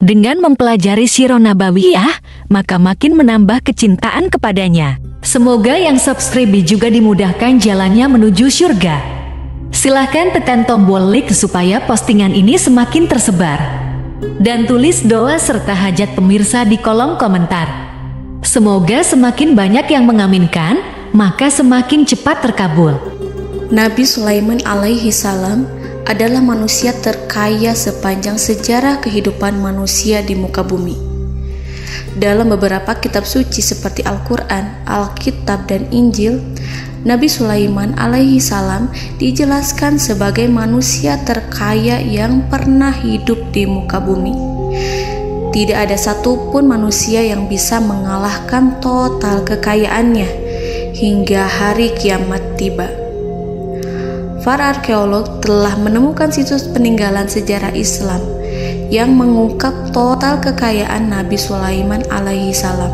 Dengan mempelajari Sirah Nabawiyah, maka makin menambah kecintaan kepadanya. Semoga yang subscribe juga dimudahkan jalannya menuju surga. Silahkan tekan tombol like supaya postingan ini semakin tersebar. Dan tulis doa serta hajat pemirsa di kolom komentar. Semoga semakin banyak yang mengaminkan, maka semakin cepat terkabul. Nabi Sulaiman alaihi salam adalah manusia terkaya sepanjang sejarah kehidupan manusia di muka bumi. Dalam beberapa kitab suci seperti Al-Quran, Alkitab, dan Injil, Nabi Sulaiman alaihi salam dijelaskan sebagai manusia terkaya yang pernah hidup di muka bumi. Tidak ada satupun manusia yang bisa mengalahkan total kekayaannya hingga hari kiamat tiba. Para arkeolog telah menemukan situs peninggalan sejarah Islam yang mengungkap total kekayaan Nabi Sulaiman alaihi salam.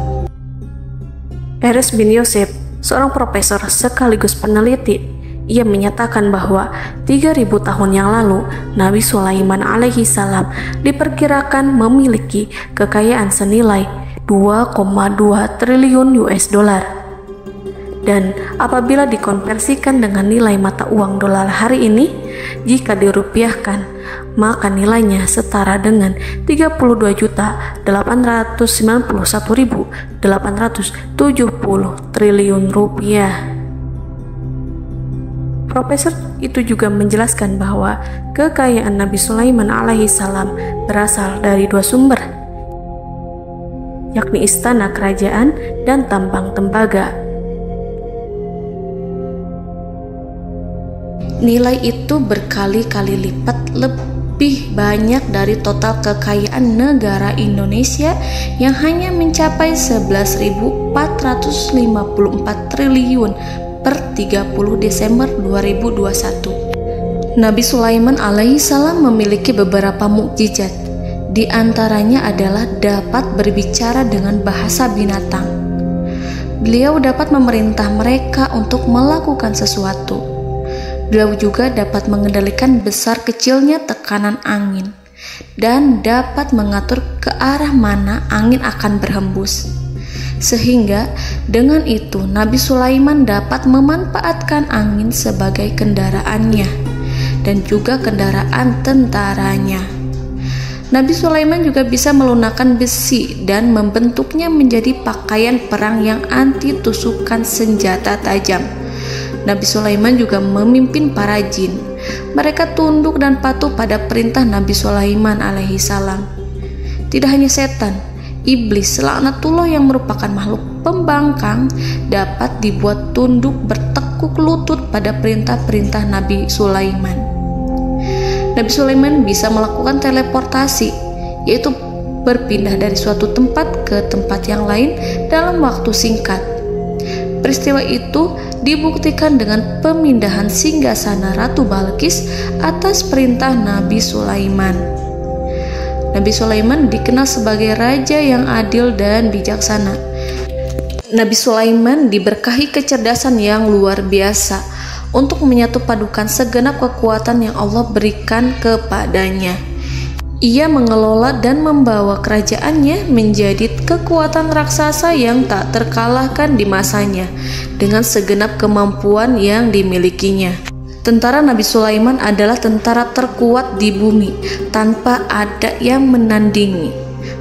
Erez bin Yosef, seorang profesor sekaligus peneliti, ia menyatakan bahwa 3.000 tahun yang lalu Nabi Sulaiman alaihi salam diperkirakan memiliki kekayaan senilai 2,2 triliun US dollar. Dan apabila dikonversikan dengan nilai mata uang dolar hari ini, jika dirupiahkan, maka nilainya setara dengan 32.891.870 triliun rupiah. Profesor itu juga menjelaskan bahwa kekayaan Nabi Sulaiman alaihi salam berasal dari dua sumber, yakni istana kerajaan dan tambang tembaga. Nilai itu berkali-kali lipat lebih banyak dari total kekayaan negara Indonesia yang hanya mencapai 11.454 triliun per 30 Desember 2021. Nabi Sulaiman alaihi salam memiliki beberapa mukjizat. Di antaranya adalah dapat berbicara dengan bahasa binatang. Beliau dapat memerintah mereka untuk melakukan sesuatu. Beliau juga dapat mengendalikan besar kecilnya tekanan angin dan dapat mengatur ke arah mana angin akan berhembus. Sehingga dengan itu Nabi Sulaiman dapat memanfaatkan angin sebagai kendaraannya dan juga kendaraan tentaranya. Nabi Sulaiman juga bisa melunakkan besi dan membentuknya menjadi pakaian perang yang anti tusukan senjata tajam. Nabi Sulaiman juga memimpin para jin. Mereka tunduk dan patuh pada perintah Nabi Sulaiman alaihi salam. Tidak hanya setan, iblis laknatullah yang merupakan makhluk pembangkang dapat dibuat tunduk bertekuk lutut pada perintah-perintah Nabi Sulaiman. Nabi Sulaiman bisa melakukan teleportasi, yaitu berpindah dari suatu tempat ke tempat yang lain dalam waktu singkat. Peristiwa itu dibuktikan dengan pemindahan singgasana Ratu Balqis atas perintah Nabi Sulaiman. Nabi Sulaiman dikenal sebagai raja yang adil dan bijaksana. Nabi Sulaiman diberkahi kecerdasan yang luar biasa untuk menyatu padukan segenap kekuatan yang Allah berikan kepadanya. Ia mengelola dan membawa kerajaannya menjadi kekuatan raksasa yang tak terkalahkan di masanya dengan segenap kemampuan yang dimilikinya. Tentara Nabi Sulaiman adalah tentara terkuat di bumi tanpa ada yang menandingi.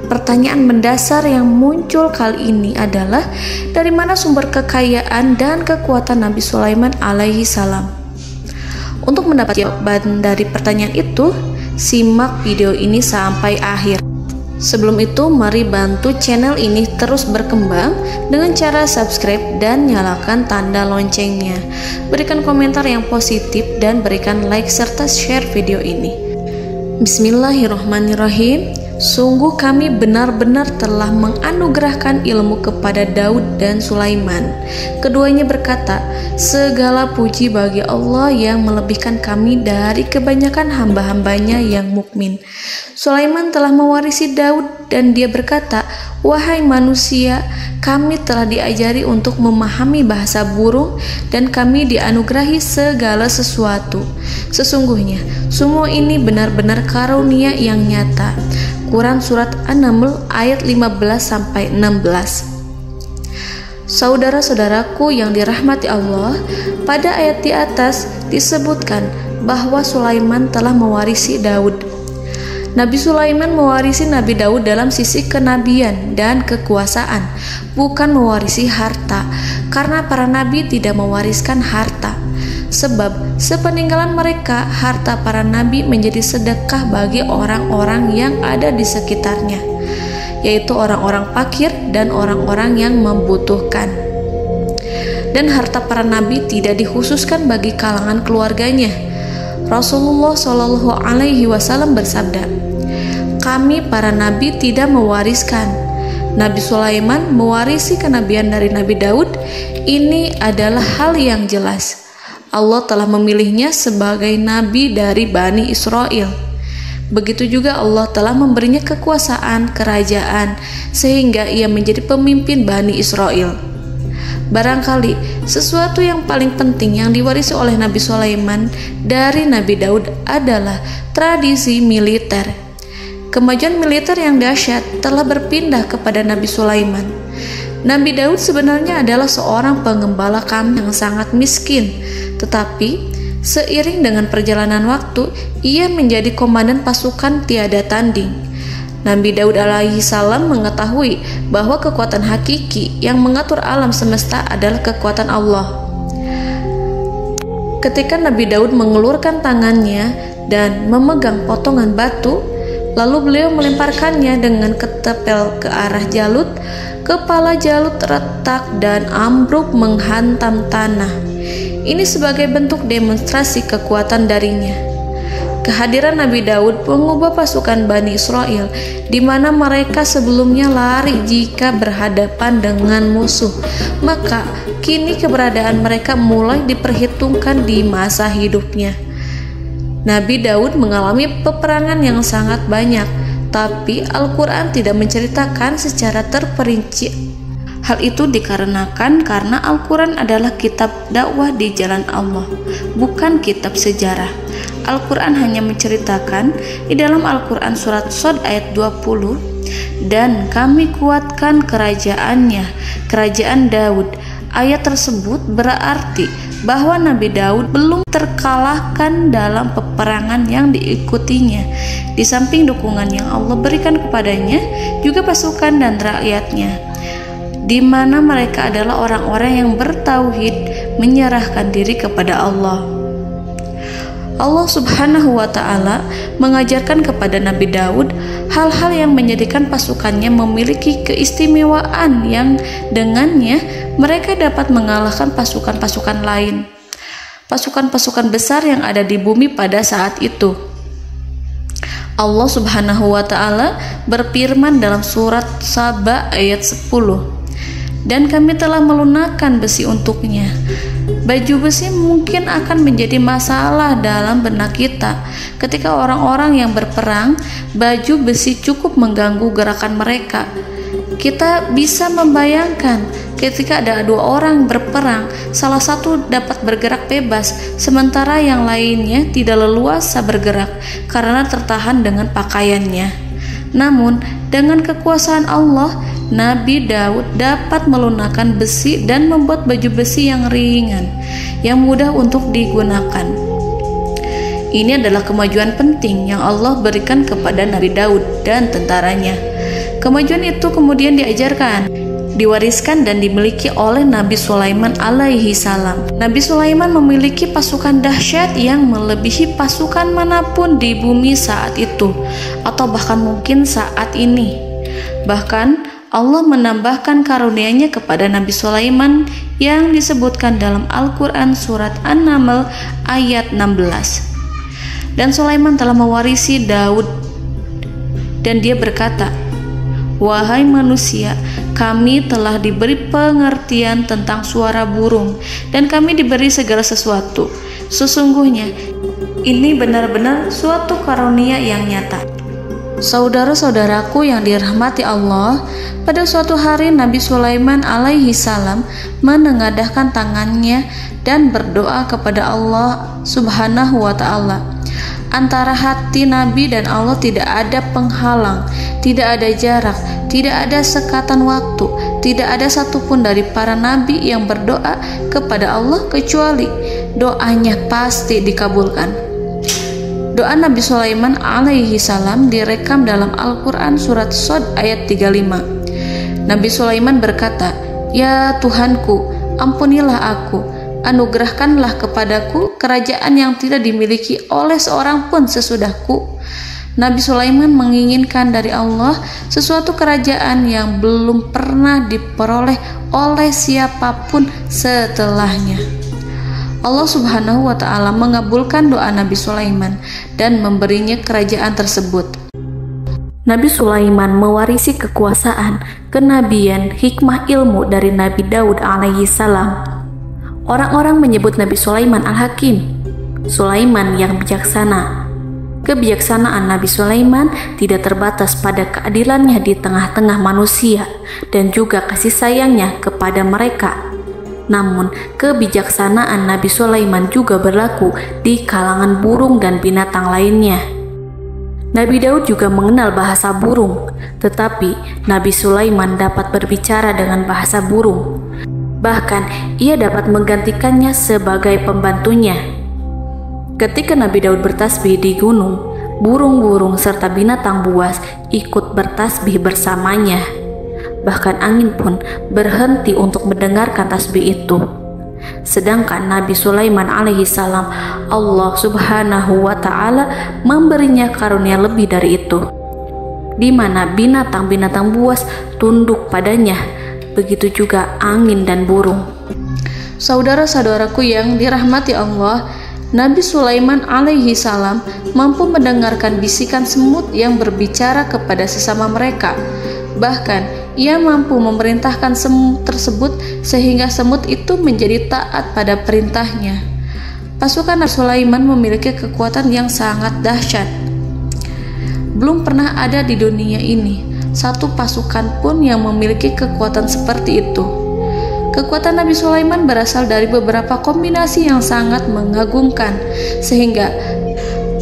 Pertanyaan mendasar yang muncul kali ini adalah dari mana sumber kekayaan dan kekuatan Nabi Sulaiman alaihi salam? Untuk mendapat jawaban dari pertanyaan itu, simak video ini sampai akhir. Sebelum itu, mari bantu channel ini terus berkembang dengan cara subscribe dan nyalakan tanda loncengnya. Berikan komentar yang positif dan berikan like serta share video ini. Bismillahirrahmanirrahim. Sungguh kami benar-benar telah menganugerahkan ilmu kepada Daud dan Sulaiman. Keduanya berkata, segala puji bagi Allah yang melebihkan kami dari kebanyakan hamba-hambanya yang mukmin. Sulaiman telah mewarisi Daud dan dia berkata, wahai manusia, kami telah diajari untuk memahami bahasa burung dan kami dianugerahi segala sesuatu. Sesungguhnya semua ini benar-benar karunia yang nyata. Quran Surat An-Naml ayat 15-16. Saudara-saudaraku yang dirahmati Allah, pada ayat di atas disebutkan bahwa Sulaiman telah mewarisi Daud. Nabi Sulaiman mewarisi Nabi Daud dalam sisi kenabian dan kekuasaan, bukan mewarisi harta, karena para nabi tidak mewariskan harta. Sebab sepeninggalan mereka, harta para nabi menjadi sedekah bagi orang-orang yang ada di sekitarnya, yaitu orang-orang fakir dan orang-orang yang membutuhkan. Dan harta para nabi tidak dikhususkan bagi kalangan keluarganya. Rasulullah Shallallahu Alaihi Wasallam bersabda, "Kami para nabi tidak mewariskan." Nabi Sulaiman mewarisi kenabian dari Nabi Daud. Ini adalah hal yang jelas. Allah telah memilihnya sebagai nabi dari Bani Israel. Begitu juga Allah telah memberinya kekuasaan kerajaan sehingga ia menjadi pemimpin Bani Israel. Barangkali sesuatu yang paling penting yang diwarisi oleh Nabi Sulaiman dari Nabi Daud adalah tradisi militer. Kemajuan militer yang dahsyat telah berpindah kepada Nabi Sulaiman. Nabi Daud sebenarnya adalah seorang pengembala kambing yang sangat miskin, tetapi seiring dengan perjalanan waktu, ia menjadi komandan pasukan tiada tanding. Nabi Daud alaihi salam mengetahui bahwa kekuatan hakiki yang mengatur alam semesta adalah kekuatan Allah. Ketika Nabi Daud mengelurkan tangannya dan memegang potongan batu, lalu beliau melemparkannya dengan ketepel ke arah Jalut, kepala Jalut retak dan ambruk menghantam tanah. Ini sebagai bentuk demonstrasi kekuatan darinya. Kehadiran Nabi Daud mengubah pasukan Bani Israel, di mana mereka sebelumnya lari jika berhadapan dengan musuh. Maka kini keberadaan mereka mulai diperhitungkan di masa hidupnya. Nabi Daud mengalami peperangan yang sangat banyak, tapi Al-Quran tidak menceritakan secara terperinci. Hal itu dikarenakan karena Al-Quran adalah kitab dakwah di jalan Allah, bukan kitab sejarah. Al-Quran hanya menceritakan di dalam Al-Quran surat Shad ayat 20, "Dan kami kuatkan kerajaannya, kerajaan Daud." Ayat tersebut berarti bahwa Nabi Daud belum terkalahkan dalam peperangan yang diikutinya. Di samping dukungan yang Allah berikan kepadanya, juga pasukan dan rakyatnya, di mana mereka adalah orang-orang yang bertauhid, menyerahkan diri kepada Allah. Allah Subhanahu wa Ta'ala mengajarkan kepada Nabi Daud hal-hal yang menjadikan pasukannya memiliki keistimewaan yang dengannya mereka dapat mengalahkan pasukan-pasukan lain, pasukan-pasukan besar yang ada di bumi pada saat itu. Allah Subhanahu wa Ta'ala berfirman dalam surat Saba ayat 10, "Dan kami telah melunakkan besi untuknya." Baju besi mungkin akan menjadi masalah dalam benak kita. Ketika orang-orang yang berperang, baju besi cukup mengganggu gerakan mereka. Kita bisa membayangkan ketika ada dua orang berperang, salah satu dapat bergerak bebas, sementara yang lainnya tidak leluasa bergerak karena tertahan dengan pakaiannya. Namun, dengan kekuasaan Allah, Nabi Daud dapat melunakkan besi dan membuat baju besi yang ringan, yang mudah untuk digunakan. Ini adalah kemajuan penting yang Allah berikan kepada Nabi Daud dan tentaranya. Kemajuan itu kemudian diajarkan, diwariskan dan dimiliki oleh Nabi Sulaiman alaihi salam. Nabi Sulaiman memiliki pasukan dahsyat yang melebihi pasukan manapun di bumi saat itu, atau bahkan mungkin saat ini. Bahkan Allah menambahkan karunia-Nya kepada Nabi Sulaiman yang disebutkan dalam Al-Quran surat An-Naml ayat 16. Dan Sulaiman telah mewarisi Daud, dan dia berkata, "Wahai manusia, kami telah diberi pengertian tentang suara burung, dan kami diberi segala sesuatu. Sesungguhnya ini benar-benar suatu karunia yang nyata." Saudara-saudaraku yang dirahmati Allah, pada suatu hari Nabi Sulaiman alaihi salam menengadahkan tangannya dan berdoa kepada Allah Subhanahu wa ta'ala. Antara hati Nabi dan Allah tidak ada penghalang, tidak ada jarak, tidak ada sekatan waktu, tidak ada satupun dari para nabi yang berdoa kepada Allah kecuali doanya pasti dikabulkan. Doa Nabi Sulaiman alaihi salam direkam dalam Al-Quran surat Shad ayat 35. Nabi Sulaiman berkata, "Ya Tuhanku, ampunilah aku, anugerahkanlah kepadaku kerajaan yang tidak dimiliki oleh seorang pun sesudahku." Nabi Sulaiman menginginkan dari Allah sesuatu kerajaan yang belum pernah diperoleh oleh siapapun setelahnya. Allah Subhanahu wa ta'ala mengabulkan doa Nabi Sulaiman dan memberinya kerajaan tersebut. Nabi Sulaiman mewarisi kekuasaan, kenabian, hikmah ilmu dari Nabi Daud alaihi salam. Orang-orang menyebut Nabi Sulaiman Al-Hakim, Sulaiman yang bijaksana. Kebijaksanaan Nabi Sulaiman tidak terbatas pada keadilannya di tengah-tengah manusia dan juga kasih sayangnya kepada mereka. Namun, kebijaksanaan Nabi Sulaiman juga berlaku di kalangan burung dan binatang lainnya. Nabi Daud juga mengenal bahasa burung, tetapi Nabi Sulaiman dapat berbicara dengan bahasa burung. Bahkan, ia dapat menggantikannya sebagai pembantunya. Ketika Nabi Daud bertasbih di gunung, burung-burung serta binatang buas ikut bertasbih bersamanya. Bahkan angin pun berhenti untuk mendengarkan tasbih itu. Sedangkan Nabi Sulaiman alaihi salam, Allah Subhanahu wa ta'ala memberinya karunia lebih dari itu, di mana binatang-binatang buas tunduk padanya, begitu juga angin dan burung. Saudara-saudaraku yang dirahmati Allah, Nabi Sulaiman alaihi salam mampu mendengarkan bisikan semut yang berbicara kepada sesama mereka. Bahkan ia mampu memerintahkan semut tersebut sehingga semut itu menjadi taat pada perintahnya. Pasukan Nabi Sulaiman memiliki kekuatan yang sangat dahsyat. Belum pernah ada di dunia ini satu pasukan pun yang memiliki kekuatan seperti itu. Kekuatan Nabi Sulaiman berasal dari beberapa kombinasi yang sangat mengagumkan, sehingga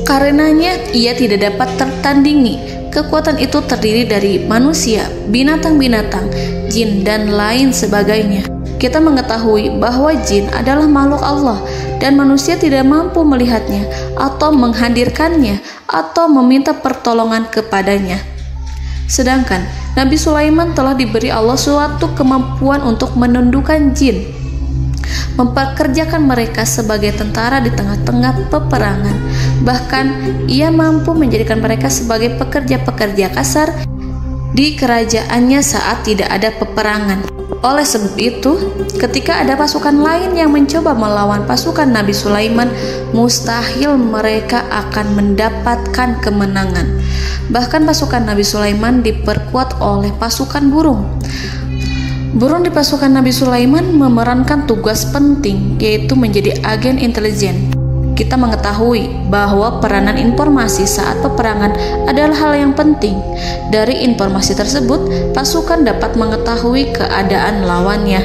karenanya ia tidak dapat tertandingi. Kekuatan itu terdiri dari manusia, binatang-binatang, jin, dan lain sebagainya. Kita mengetahui bahwa jin adalah makhluk Allah dan manusia tidak mampu melihatnya atau menghadirkannya atau meminta pertolongan kepadanya. Sedangkan Nabi Sulaiman telah diberi Allah suatu kemampuan untuk menundukkan jin, memperkerjakan mereka sebagai tentara di tengah-tengah peperangan. Bahkan ia mampu menjadikan mereka sebagai pekerja-pekerja kasar di kerajaannya saat tidak ada peperangan. Oleh sebab itu, ketika ada pasukan lain yang mencoba melawan pasukan Nabi Sulaiman, mustahil mereka akan mendapatkan kemenangan. Bahkan pasukan Nabi Sulaiman diperkuat oleh pasukan burung. Burung di pasukan Nabi Sulaiman memerankan tugas penting, yaitu menjadi agen intelijen. Kita mengetahui bahwa peranan informasi saat peperangan adalah hal yang penting. Dari informasi tersebut, pasukan dapat mengetahui keadaan lawannya.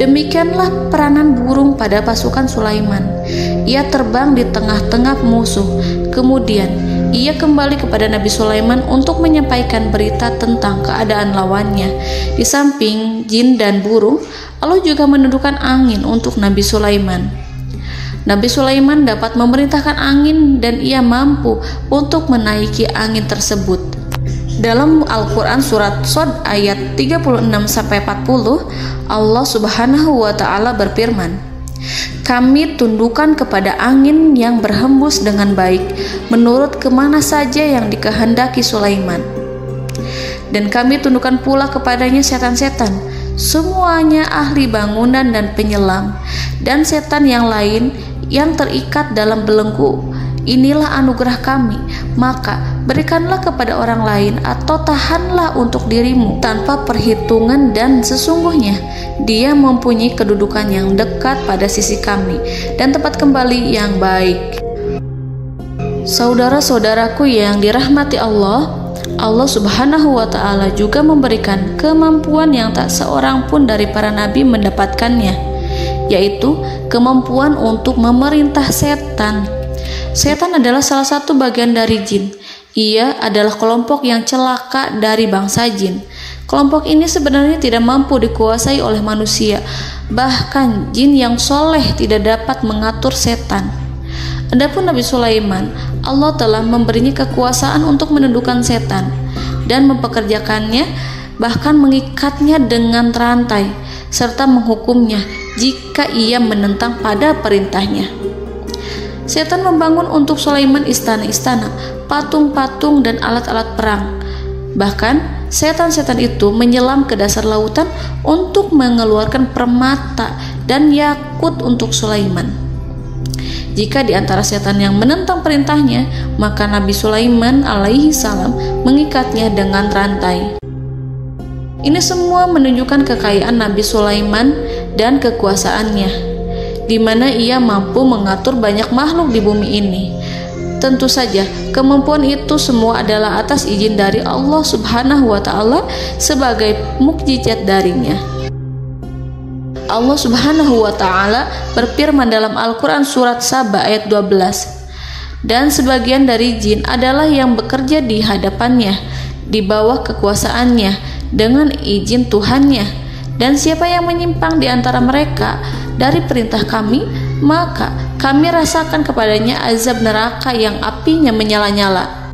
Demikianlah peranan burung pada pasukan Sulaiman. Ia terbang di tengah-tengah musuh. Kemudian, ia kembali kepada Nabi Sulaiman untuk menyampaikan berita tentang keadaan lawannya. Di samping jin dan burung, Allah juga menundukkan angin untuk Nabi Sulaiman. Nabi Sulaiman dapat memerintahkan angin dan ia mampu untuk menaiki angin tersebut. Dalam Al-Quran surat Shad ayat 36-40, Allah Subhanahu wa ta'ala berfirman, "Kami tundukkan kepada angin yang berhembus dengan baik menurut kemana saja yang dikehendaki Sulaiman. Dan kami tundukkan pula kepadanya setan-setan, semuanya ahli bangunan dan penyelam, dan setan yang lain yang terikat dalam belenggu. Inilah anugerah kami, maka berikanlah kepada orang lain atau tahanlah untuk dirimu tanpa perhitungan, dan sesungguhnya dia mempunyai kedudukan yang dekat pada sisi kami dan tempat kembali yang baik." Saudara-saudaraku yang dirahmati Allah, Allah Subhanahu wa Ta'ala juga memberikan kemampuan yang tak seorang pun dari para nabi mendapatkannya, yaitu kemampuan untuk memerintah setan. Setan adalah salah satu bagian dari jin. Ia adalah kelompok yang celaka dari bangsa jin. Kelompok ini sebenarnya tidak mampu dikuasai oleh manusia. Bahkan jin yang soleh tidak dapat mengatur setan. Adapun Nabi Sulaiman, Allah telah memberinya kekuasaan untuk menundukkan setan dan mempekerjakannya, bahkan mengikatnya dengan rantai serta menghukumnya jika ia menentang pada perintahnya. Setan membangun untuk Sulaiman istana-istana, patung-patung dan alat-alat perang. Bahkan setan-setan itu menyelam ke dasar lautan untuk mengeluarkan permata dan yakut untuk Sulaiman. Jika di antara setan yang menentang perintahnya, maka Nabi Sulaiman alaihi salam mengikatnya dengan rantai. Ini semua menunjukkan kekayaan Nabi Sulaiman dan kekuasaannya, di mana ia mampu mengatur banyak makhluk di bumi ini. Tentu saja, kemampuan itu semua adalah atas izin dari Allah Subhanahu wa Ta'ala sebagai mukjizat darinya. Allah Subhanahu wa Ta'ala berfirman dalam Al-Quran surat Saba ayat 12, dan sebagian dari jin adalah yang bekerja di hadapannya di bawah kekuasaannya dengan izin Tuhannya, dan siapa yang menyimpang di antara mereka dari perintah kami, maka kami rasakan kepadanya azab neraka yang apinya menyala-nyala.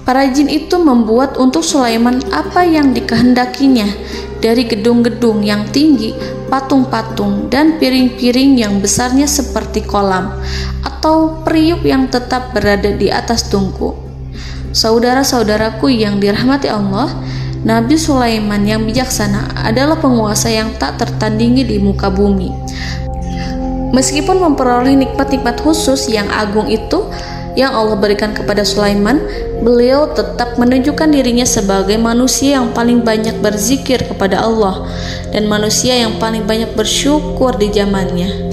Para jin itu membuat untuk Sulaiman apa yang dikehendakinya, dari gedung-gedung yang tinggi, patung-patung, dan piring-piring yang besarnya seperti kolam, atau periuk yang tetap berada di atas tungku. Saudara-saudaraku yang dirahmati Allah, Nabi Sulaiman yang bijaksana adalah penguasa yang tak tertandingi di muka bumi. Meskipun memperoleh nikmat-nikmat khusus yang agung itu yang Allah berikan kepada Sulaiman, beliau tetap menunjukkan dirinya sebagai manusia yang paling banyak berzikir kepada Allah dan manusia yang paling banyak bersyukur di zamannya.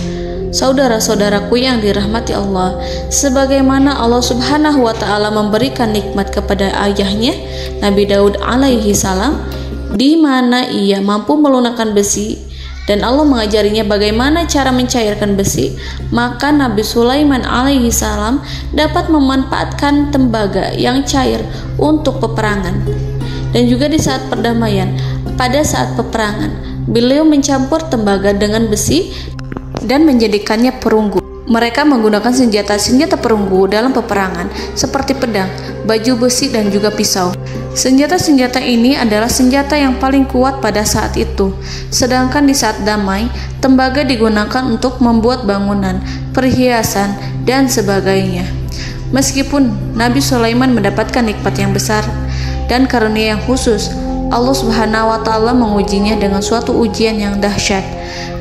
Saudara-saudaraku yang dirahmati Allah, sebagaimana Allah Subhanahu wa Ta'ala memberikan nikmat kepada ayahnya Nabi Daud alaihi salam, di mana ia mampu melunakkan besi, dan Allah mengajarinya bagaimana cara mencairkan besi, maka Nabi Sulaiman alaihi salam dapat memanfaatkan tembaga yang cair untuk peperangan. Dan juga di saat perdamaian, pada saat peperangan, beliau mencampur tembaga dengan besi dan menjadikannya perunggu. Mereka menggunakan senjata-senjata perunggu dalam peperangan seperti pedang, baju besi, dan juga pisau. Senjata-senjata ini adalah senjata yang paling kuat pada saat itu. Sedangkan di saat damai, tembaga digunakan untuk membuat bangunan, perhiasan, dan sebagainya. Meskipun Nabi Sulaiman mendapatkan nikmat yang besar dan karunia yang khusus, Allah Subhanahu wa Ta'ala mengujinya dengan suatu ujian yang dahsyat.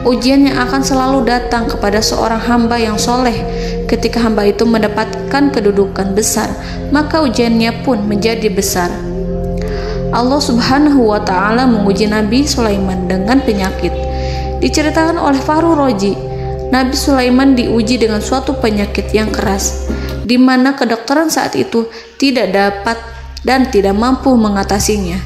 Ujian yang akan selalu datang kepada seorang hamba yang soleh. Ketika hamba itu mendapatkan kedudukan besar, maka ujiannya pun menjadi besar. Allah Subhanahu wa Ta'ala menguji Nabi Sulaiman dengan penyakit. Diceritakan oleh Fahru Roji, Nabi Sulaiman diuji dengan suatu penyakit yang keras, di mana kedokteran saat itu tidak dapat dan tidak mampu mengatasinya.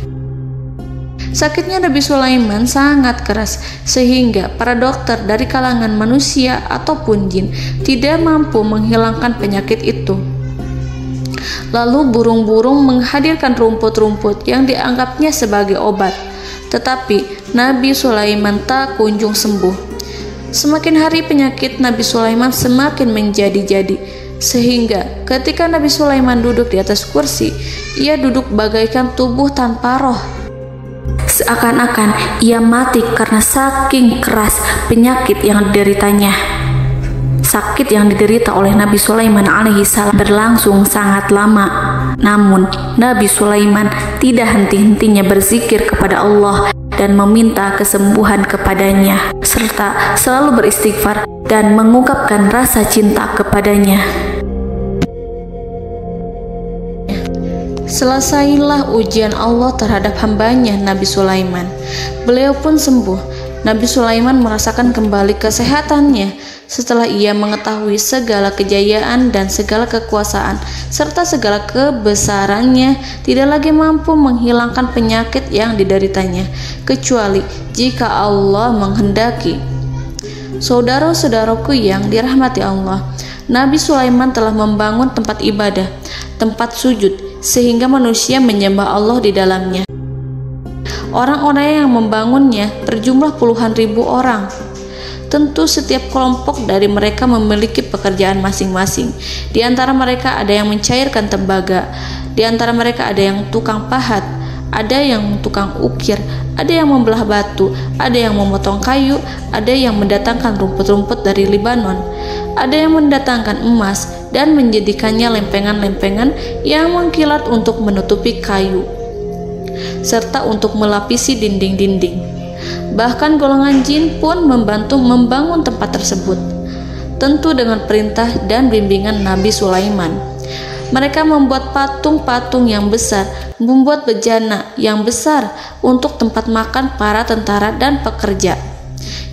Sakitnya Nabi Sulaiman sangat keras sehingga para dokter dari kalangan manusia ataupun jin tidak mampu menghilangkan penyakit itu. Lalu burung-burung menghadirkan rumput-rumput yang dianggapnya sebagai obat, tetapi Nabi Sulaiman tak kunjung sembuh. Semakin hari penyakit Nabi Sulaiman semakin menjadi-jadi, sehingga ketika Nabi Sulaiman duduk di atas kursi, ia duduk bagaikan tubuh tanpa roh. Seakan-akan ia mati karena saking keras penyakit yang dideritanya. Sakit yang diderita oleh Nabi Sulaiman alaihi salam berlangsung sangat lama. Namun Nabi Sulaiman tidak henti-hentinya berzikir kepada Allah dan meminta kesembuhan kepadanya, serta selalu beristighfar dan mengungkapkan rasa cinta kepadanya. Selesailah ujian Allah terhadap hambanya Nabi Sulaiman. Beliau pun sembuh Nabi Sulaiman merasakan kembali kesehatannya setelah ia mengetahui segala kejayaan dan segala kekuasaan serta segala kebesarannya tidak lagi mampu menghilangkan penyakit yang dideritanya kecuali jika Allah menghendaki. Saudara-saudaraku yang dirahmati Allah, Nabi Sulaiman telah membangun tempat ibadah, tempat sujud, sehingga manusia menyembah Allah di dalamnya. Orang-orang yang membangunnya berjumlah puluhan ribu orang. Tentu setiap kelompok dari mereka memiliki pekerjaan masing-masing. Di antara mereka ada yang mencairkan tembaga, di antara mereka ada yang tukang pahat, ada yang tukang ukir, ada yang membelah batu, ada yang memotong kayu, ada yang mendatangkan rumput-rumput dari Libanon, ada yang mendatangkan emas dan menjadikannya lempengan-lempengan yang mengkilat untuk menutupi kayu serta untuk melapisi dinding-dinding. Bahkan golongan jin pun membantu membangun tempat tersebut, tentu dengan perintah dan bimbingan Nabi Sulaiman. Mereka membuat patung-patung yang besar, membuat bejana yang besar untuk tempat makan para tentara dan pekerja,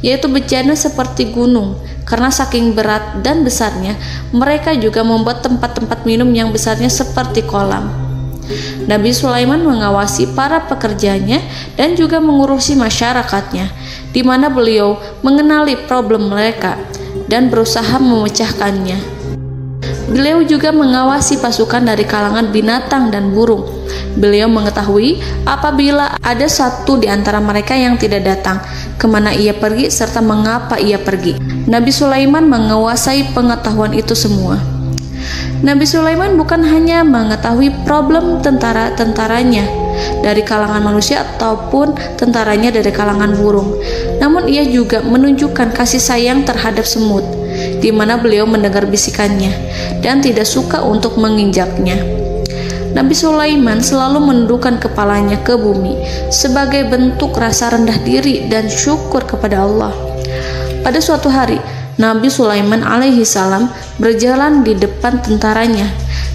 yaitu bejana seperti gunung. Karena saking berat dan besarnya, mereka juga membuat tempat-tempat minum yang besarnya seperti kolam. Nabi Sulaiman mengawasi para pekerjanya dan juga mengurusi masyarakatnya, di mana beliau mengenali problem mereka dan berusaha memecahkannya. Beliau juga mengawasi pasukan dari kalangan binatang dan burung. Beliau mengetahui apabila ada satu di antara mereka yang tidak datang, kemana ia pergi serta mengapa ia pergi. Nabi Sulaiman menguasai pengetahuan itu semua. Nabi Sulaiman bukan hanya mengetahui problem tentara-tentaranya dari kalangan manusia ataupun tentaranya dari kalangan burung, namun ia juga menunjukkan kasih sayang terhadap semut, di mana beliau mendengar bisikannya dan tidak suka untuk menginjaknya. Nabi Sulaiman selalu menundukkan kepalanya ke bumi sebagai bentuk rasa rendah diri dan syukur kepada Allah. Pada suatu hari, Nabi Sulaiman alaihi salam berjalan di depan tentaranya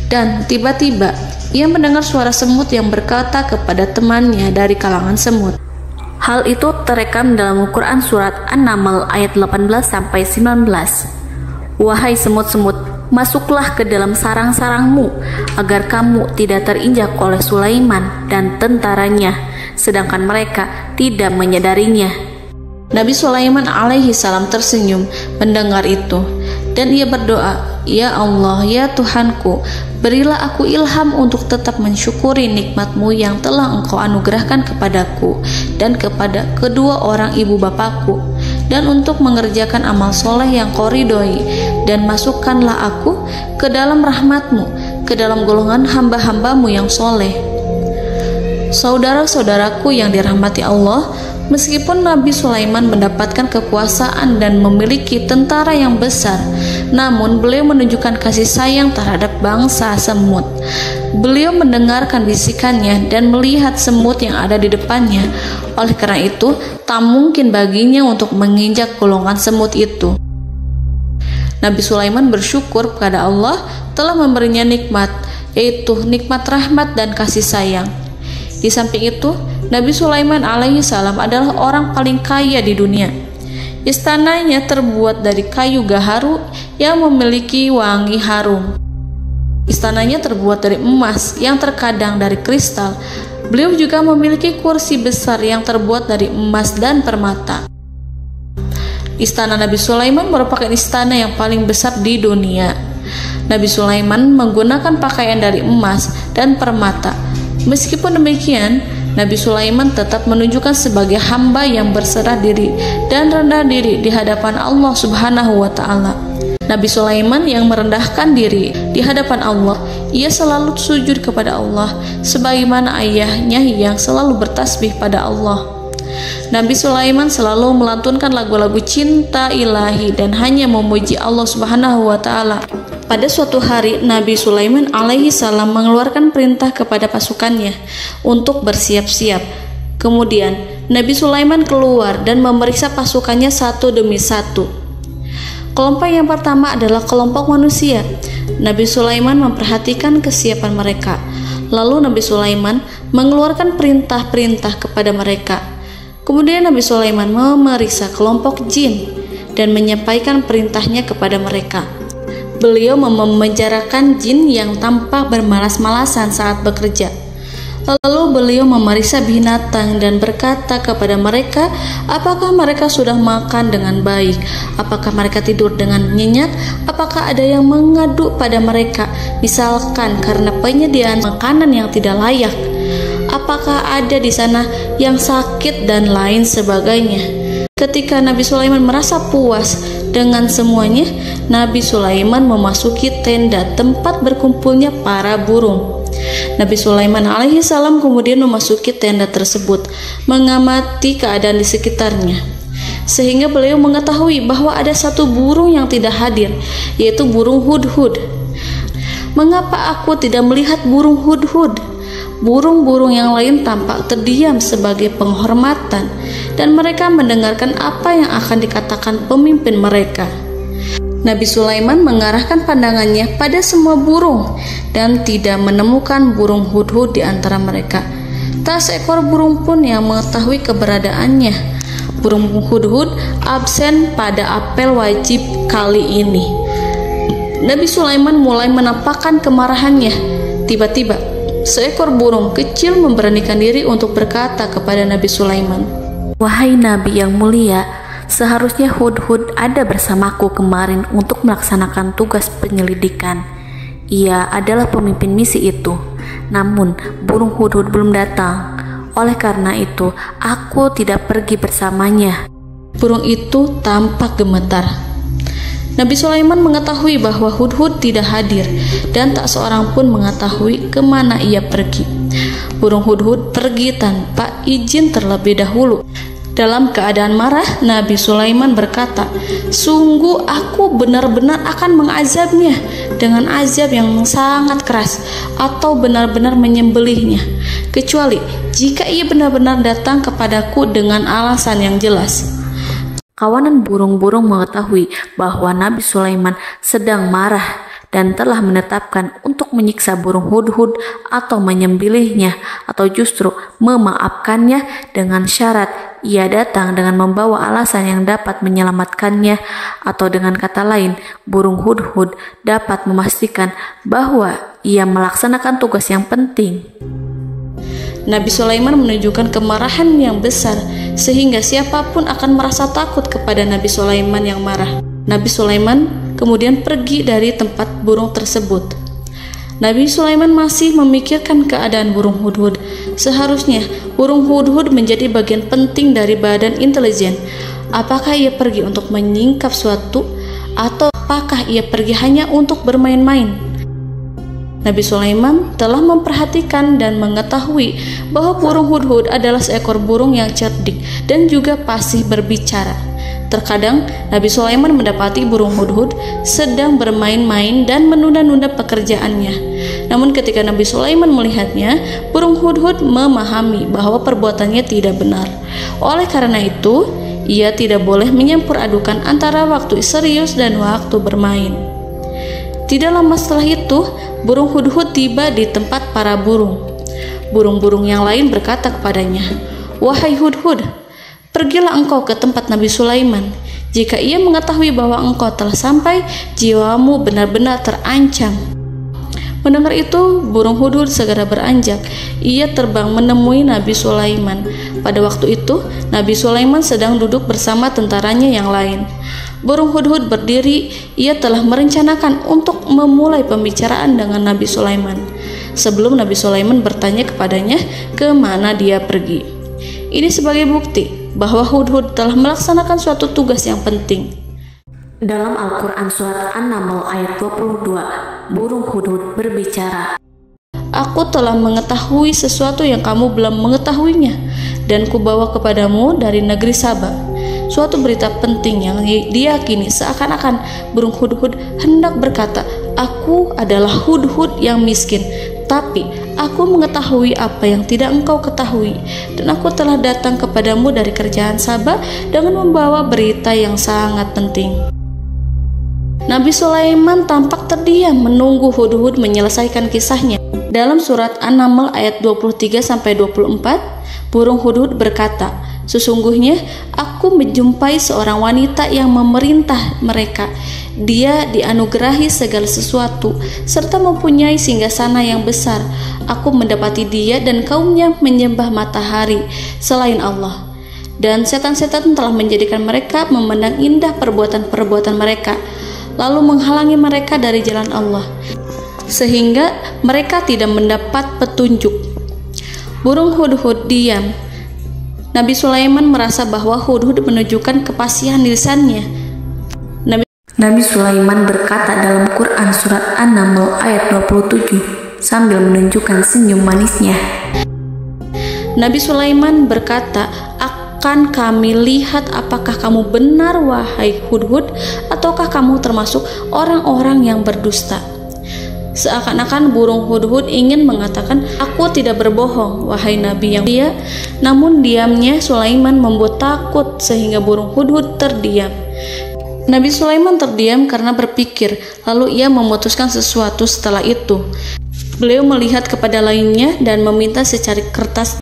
dan tiba-tiba ia mendengar suara semut yang berkata kepada temannya dari kalangan semut. Hal itu terekam dalam Al-Quran surat An-Naml ayat 18-19. Wahai semut-semut, masuklah ke dalam sarang-sarangmu agar kamu tidak terinjak oleh Sulaiman dan tentaranya, sedangkan mereka tidak menyadarinya. Nabi Sulaiman alaihi salam tersenyum mendengar itu dan ia berdoa, "Ya Allah, ya Tuhanku, berilah aku ilham untuk tetap mensyukuri nikmat-Mu yang telah Engkau anugerahkan kepadaku dan kepada kedua orang ibu bapakku, dan untuk mengerjakan amal soleh yang Kau ridhoi, dan masukkanlah aku ke dalam rahmat-Mu, ke dalam golongan hamba-hamba-Mu yang soleh." Saudara-saudaraku yang dirahmati Allah, meskipun Nabi Sulaiman mendapatkan kekuasaan dan memiliki tentara yang besar, namun beliau menunjukkan kasih sayang terhadap bangsa semut. Beliau mendengarkan bisikannya dan melihat semut yang ada di depannya. Oleh karena itu, tak mungkin baginya untuk menginjak golongan semut itu. Nabi Sulaiman bersyukur kepada Allah telah memberinya nikmat, yaitu nikmat rahmat dan kasih sayang. Di samping itu, Nabi Sulaiman alaihi salam adalah orang paling kaya di dunia. Istananya terbuat dari kayu gaharu yang memiliki wangi harum. Istananya terbuat dari emas yang terkadang dari kristal. Beliau juga memiliki kursi besar yang terbuat dari emas dan permata. Istana Nabi Sulaiman merupakan istana yang paling besar di dunia. Nabi Sulaiman menggunakan pakaian dari emas dan permata. Meskipun demikian, Nabi Sulaiman tetap menunjukkan sebagai hamba yang berserah diri dan rendah diri di hadapan Allah Subhanahu wa Ta'ala. Nabi Sulaiman yang merendahkan diri di hadapan Allah, ia selalu sujud kepada Allah, sebagaimana ayahnya yang selalu bertasbih pada Allah. Nabi Sulaiman selalu melantunkan lagu-lagu cinta ilahi dan hanya memuji Allah Subhanahu wa Ta'ala. Pada suatu hari, Nabi Sulaiman alaihi salam mengeluarkan perintah kepada pasukannya untuk bersiap-siap. Kemudian, Nabi Sulaiman keluar dan memeriksa pasukannya satu demi satu. Kelompok yang pertama adalah kelompok manusia. Nabi Sulaiman memperhatikan kesiapan mereka. Lalu Nabi Sulaiman mengeluarkan perintah-perintah kepada mereka. Kemudian Nabi Sulaiman memeriksa kelompok jin dan menyampaikan perintahnya kepada mereka. Beliau memenjarakan jin yang tampak bermalas-malasan saat bekerja. Lalu beliau memeriksa binatang dan berkata kepada mereka, apakah mereka sudah makan dengan baik? Apakah mereka tidur dengan nyenyak? Apakah ada yang mengadu pada mereka, misalkan karena penyediaan makanan yang tidak layak? Apakah ada di sana yang sakit dan lain sebagainya? Ketika Nabi Sulaiman merasa puas dengan semuanya, Nabi Sulaiman memasuki tenda tempat berkumpulnya para burung. Nabi Sulaiman alaihi salam kemudian memasuki tenda tersebut, mengamati keadaan di sekitarnya, sehingga beliau mengetahui bahwa ada satu burung yang tidak hadir, yaitu burung hudhud. Mengapa aku tidak melihat burung hudhud? Burung-burung yang lain tampak terdiam sebagai penghormatan, dan mereka mendengarkan apa yang akan dikatakan pemimpin mereka. Nabi Sulaiman mengarahkan pandangannya pada semua burung dan tidak menemukan burung hudhud di antara mereka. Tak seekor burung pun yang mengetahui keberadaannya. Burung hudhud absen pada apel wajib kali ini. Nabi Sulaiman mulai menampakkan kemarahannya. Tiba-tiba, seekor burung kecil memberanikan diri untuk berkata kepada Nabi Sulaiman, "Wahai Nabi yang mulia, seharusnya hudhud ada bersamaku kemarin untuk melaksanakan tugas penyelidikan. Ia adalah pemimpin misi itu. Namun, burung hudhud belum datang. Oleh karena itu, aku tidak pergi bersamanya." Burung itu tampak gemetar. Nabi Sulaiman mengetahui bahwa hudhud tidak hadir dan tak seorang pun mengetahui kemana ia pergi. Burung hudhud pergi tanpa izin terlebih dahulu. Dalam keadaan marah, Nabi Sulaiman berkata, "Sungguh aku benar-benar akan mengazabnya dengan azab yang sangat keras atau benar-benar menyembelihnya, kecuali jika ia benar-benar datang kepadaku dengan alasan yang jelas." Kawanan burung-burung mengetahui bahwa Nabi Sulaiman sedang marah dan telah menetapkan untuk menyiksa burung hudhud atau menyembelihnya atau justru memaafkannya dengan syarat ia datang dengan membawa alasan yang dapat menyelamatkannya, atau dengan kata lain, burung hudhud dapat memastikan bahwa ia melaksanakan tugas yang penting. Nabi Sulaiman menunjukkan kemarahan yang besar sehingga siapapun akan merasa takut kepada Nabi Sulaiman yang marah. Nabi Sulaiman kemudian pergi dari tempat burung tersebut. Nabi Sulaiman masih memikirkan keadaan burung hudhud. Seharusnya burung hudhud menjadi bagian penting dari badan intelijen. Apakah ia pergi untuk menyingkap suatu, atau apakah ia pergi hanya untuk bermain-main? Nabi Sulaiman telah memperhatikan dan mengetahui bahwa burung hudhud adalah seekor burung yang cerdik dan juga fasih berbicara. Terkadang Nabi Sulaiman mendapati burung hudhud sedang bermain-main dan menunda-nunda pekerjaannya. Namun ketika Nabi Sulaiman melihatnya, burung hudhud memahami bahwa perbuatannya tidak benar. Oleh karena itu, ia tidak boleh menyampur adukan antara waktu serius dan waktu bermain. Tidak lama setelah itu, burung hudhud tiba di tempat para burung. Burung-burung yang lain berkata kepadanya, "Wahai hudhud, pergilah engkau ke tempat Nabi Sulaiman. Jika ia mengetahui bahwa engkau telah sampai, jiwamu benar-benar terancam." Mendengar itu, burung hudhud segera beranjak. Ia terbang menemui Nabi Sulaiman. Pada waktu itu, Nabi Sulaiman sedang duduk bersama tentaranya yang lain. Burung hudhud berdiri. Ia telah merencanakan untuk memulai pembicaraan dengan Nabi Sulaiman sebelum Nabi Sulaiman bertanya kepadanya kemana dia pergi. Ini sebagai bukti bahwa hudhud telah melaksanakan suatu tugas yang penting. Dalam Al-Quran Surat An-Naml ayat 22, burung hudhud berbicara, "Aku telah mengetahui sesuatu yang kamu belum mengetahuinya, dan kubawa kepadamu dari negeri Saba suatu berita penting yang diyakini seakan-akan burung hudhud hendak berkata, 'Aku adalah hudhud yang miskin, tapi aku mengetahui apa yang tidak engkau ketahui, dan aku telah datang kepadamu dari kerajaan Saba dengan membawa berita yang sangat penting.'" Nabi Sulaiman tampak terdiam menunggu hudhud menyelesaikan kisahnya. Dalam surat An-Naml ayat 23-24, burung hudhud berkata, Sesungguhnya aku menjumpai seorang wanita yang memerintah mereka. Dia dianugerahi segala sesuatu serta mempunyai singgasana yang besar. Aku mendapati dia dan kaumnya menyembah matahari selain Allah. Dan setan-setan telah menjadikan mereka memandang indah perbuatan-perbuatan mereka, lalu menghalangi mereka dari jalan Allah, sehingga mereka tidak mendapat petunjuk. Burung hudhud diam. Nabi Sulaiman merasa bahwa hudhud menunjukkan kepasihan lisannya. Nabi Sulaiman berkata dalam Quran surat An-Naml ayat 27 sambil menunjukkan senyum manisnya. Nabi Sulaiman berkata, "Akan kami lihat apakah kamu benar wahai hudhud, ataukah kamu termasuk orang-orang yang berdusta." Seakan-akan burung hudhud ingin mengatakan, "Aku tidak berbohong, wahai Nabi yang mulia." Namun diamnya Sulaiman membuat takut sehingga burung hudhud terdiam. Nabi Sulaiman terdiam karena berpikir, lalu ia memutuskan sesuatu setelah itu. Beliau melihat kepada lainnya dan meminta secari kertas.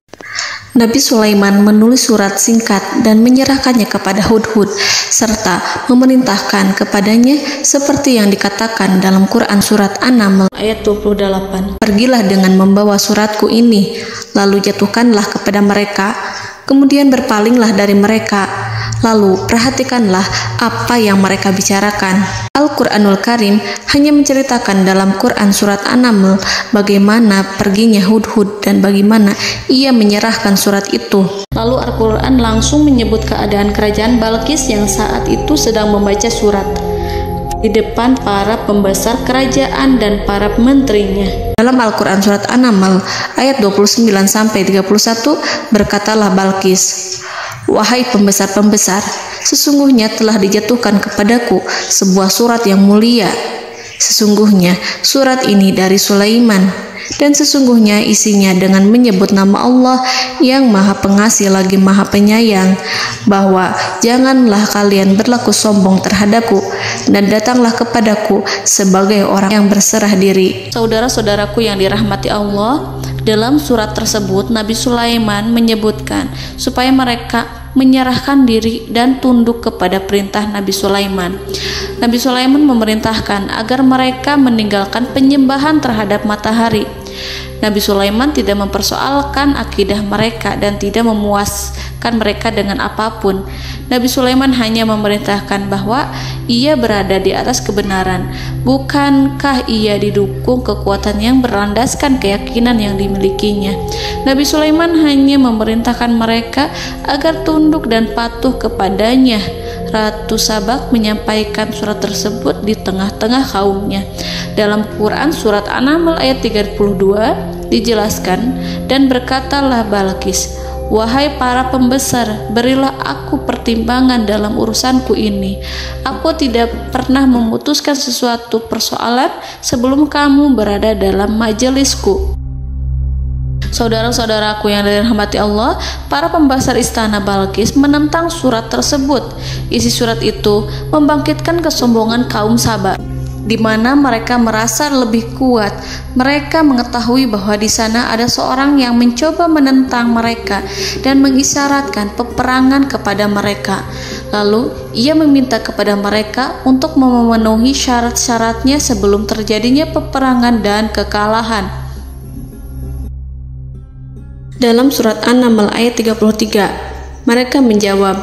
Nabi Sulaiman menulis surat singkat dan menyerahkannya kepada hudhud serta memerintahkan kepadanya seperti yang dikatakan dalam Quran surat An-Naml ayat 28. "Pergilah dengan membawa suratku ini, lalu jatuhkanlah kepada mereka, kemudian berpalinglah dari mereka, lalu perhatikanlah apa yang mereka bicarakan." Al-Quranul Karim hanya menceritakan dalam Quran surat An-Naml bagaimana perginya hudhud dan bagaimana ia menyerahkan surat itu. Lalu Al-Quran langsung menyebut keadaan kerajaan Balqis yang saat itu sedang membaca surat di depan para pembesar kerajaan dan para menterinya. Dalam Al-Quran surat An-Naml ayat 29-31 berkatalah Balqis, "Wahai pembesar-pembesar, sesungguhnya telah dijatuhkan kepadaku sebuah surat yang mulia. Sesungguhnya surat ini dari Sulaiman, dan sesungguhnya isinya dengan menyebut nama Allah yang Maha Pengasih lagi Maha Penyayang, bahwa janganlah kalian berlaku sombong terhadapku, dan datanglah kepadaku sebagai orang yang berserah diri." Saudara-saudaraku yang dirahmati Allah, dalam surat tersebut Nabi Sulaiman menyebutkan supaya mereka menyerahkan diri dan tunduk kepada perintah Nabi Sulaiman. Nabi Sulaiman memerintahkan agar mereka meninggalkan penyembahan terhadap matahari. Nabi Sulaiman tidak mempersoalkan akidah mereka dan tidak memuaskan mereka dengan apapun. Nabi Sulaiman hanya memerintahkan bahwa ia berada di atas kebenaran. Bukankah ia didukung kekuatan yang berlandaskan keyakinan yang dimilikinya? Nabi Sulaiman hanya memerintahkan mereka agar tunduk dan patuh kepadanya. Ratu Sabak menyampaikan surat tersebut di tengah-tengah kaumnya. Dalam Quran surat An-Naml ayat 32 dijelaskan, "Dan berkatalah Balqis, wahai para pembesar, berilah aku pertimbangan dalam urusanku ini. Aku tidak pernah memutuskan sesuatu persoalan sebelum kamu berada dalam majelisku." Saudara-saudaraku yang dirahmati Allah, para pembesar istana Balqis menentang surat tersebut. Isi surat itu membangkitkan kesombongan kaum Sabak, di mana mereka merasa lebih kuat. Mereka mengetahui bahwa di sana ada seorang yang mencoba menentang mereka dan mengisyaratkan peperangan kepada mereka. Lalu ia meminta kepada mereka untuk memenuhi syarat-syaratnya sebelum terjadinya peperangan dan kekalahan. Dalam surat An-Naml ayat 33, mereka menjawab,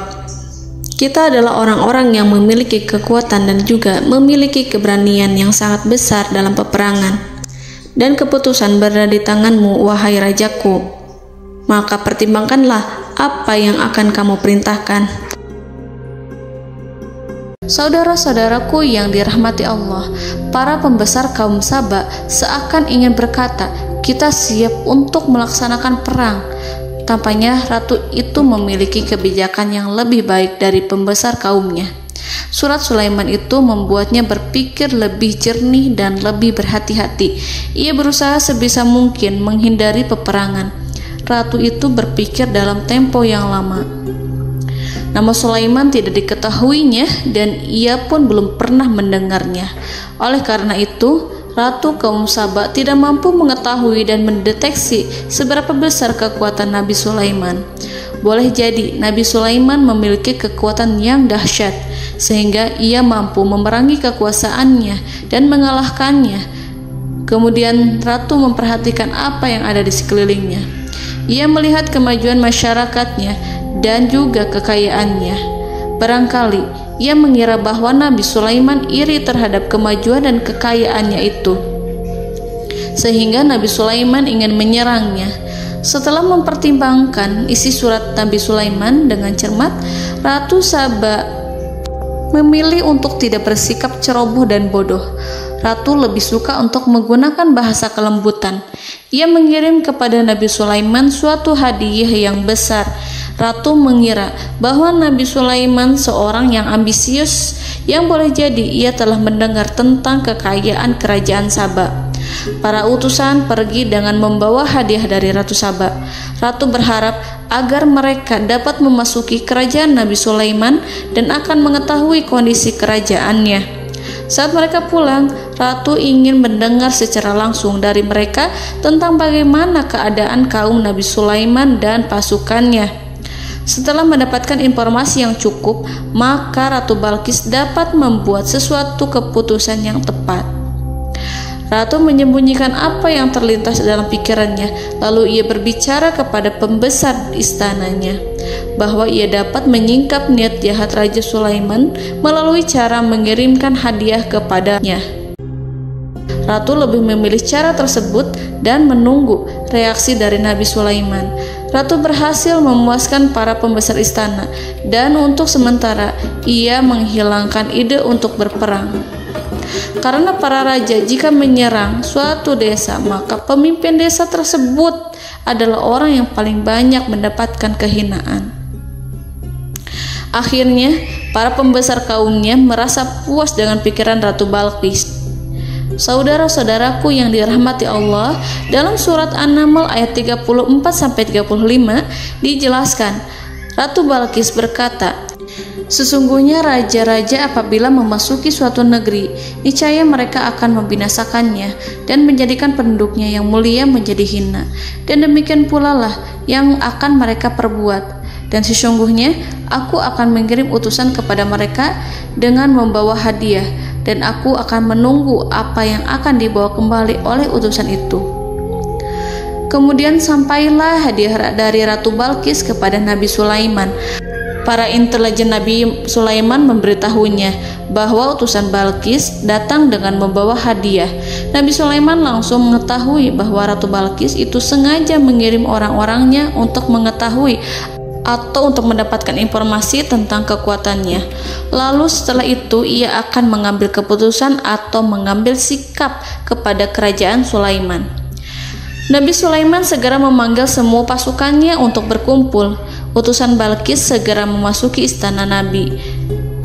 "Kita adalah orang-orang yang memiliki kekuatan dan juga memiliki keberanian yang sangat besar dalam peperangan. Dan keputusan berada di tanganmu, wahai rajaku. Maka pertimbangkanlah apa yang akan kamu perintahkan." Saudara-saudaraku yang dirahmati Allah, para pembesar kaum Sabak seakan ingin berkata, "Kita siap untuk melaksanakan perang." Tampaknya ratu itu memiliki kebijakan yang lebih baik dari pembesar kaumnya. Surat Sulaiman itu membuatnya berpikir lebih jernih dan lebih berhati-hati. Ia berusaha sebisa mungkin menghindari peperangan. Ratu itu berpikir dalam tempo yang lama. Nama Sulaiman tidak diketahuinya dan ia pun belum pernah mendengarnya. Oleh karena itu, Ratu kaum Sabak tidak mampu mengetahui dan mendeteksi seberapa besar kekuatan Nabi Sulaiman. boleh jadi Nabi Sulaiman memiliki kekuatan yang dahsyat sehingga ia mampu memerangi kekuasaannya dan mengalahkannya. Kemudian ratu memperhatikan apa yang ada di sekelilingnya. Ia melihat kemajuan masyarakatnya dan juga kekayaannya. Barangkali ia mengira bahwa Nabi Sulaiman iri terhadap kemajuan dan kekayaannya itu, sehingga Nabi Sulaiman ingin menyerangnya. Setelah mempertimbangkan isi surat Nabi Sulaiman dengan cermat, Ratu Saba memilih untuk tidak bersikap ceroboh dan bodoh. Ratu lebih suka untuk menggunakan bahasa kelembutan. Ia mengirim kepada Nabi Sulaiman suatu hadiah yang besar. Ratu mengira bahwa Nabi Sulaiman seorang yang ambisius, yang boleh jadi ia telah mendengar tentang kekayaan kerajaan Saba. Para utusan pergi dengan membawa hadiah dari Ratu Saba. Ratu berharap agar mereka dapat memasuki kerajaan Nabi Sulaiman dan akan mengetahui kondisi kerajaannya. Saat mereka pulang, Ratu ingin mendengar secara langsung dari mereka tentang bagaimana keadaan kaum Nabi Sulaiman dan pasukannya. Setelah mendapatkan informasi yang cukup, maka Ratu Balqis dapat membuat sesuatu keputusan yang tepat. Ratu menyembunyikan apa yang terlintas dalam pikirannya, lalu ia berbicara kepada pembesar istananya bahwa ia dapat menyingkap niat jahat Raja Sulaiman melalui cara mengirimkan hadiah kepadanya. Ratu lebih memilih cara tersebut dan menunggu reaksi dari Nabi Sulaiman. Ratu berhasil memuaskan para pembesar istana, dan untuk sementara ia menghilangkan ide untuk berperang. Karena para raja jika menyerang suatu desa, maka pemimpin desa tersebut adalah orang yang paling banyak mendapatkan kehinaan. Akhirnya, para pembesar kaumnya merasa puas dengan pikiran Ratu Balqis. Saudara-saudaraku yang dirahmati Allah, dalam surat An-Naml ayat 34-35 dijelaskan, Ratu Balqis berkata, "Sesungguhnya raja-raja apabila memasuki suatu negeri, niscaya mereka akan membinasakannya dan menjadikan penduduknya yang mulia menjadi hina. Dan demikian pula lah yang akan mereka perbuat. Dan sesungguhnya aku akan mengirim utusan kepada mereka dengan membawa hadiah, dan aku akan menunggu apa yang akan dibawa kembali oleh utusan itu." Kemudian sampailah hadiah dari Ratu Balqis kepada Nabi Sulaiman. Para intelijen Nabi Sulaiman memberitahunya bahwa utusan Balqis datang dengan membawa hadiah. Nabi Sulaiman langsung mengetahui bahwa Ratu Balqis itu sengaja mengirim orang-orangnya untuk mengetahui atau untuk mendapatkan informasi tentang kekuatannya. Lalu setelah itu ia akan mengambil keputusan atau mengambil sikap kepada kerajaan Sulaiman. Nabi Sulaiman segera memanggil semua pasukannya untuk berkumpul. Utusan Balqis segera memasuki istana Nabi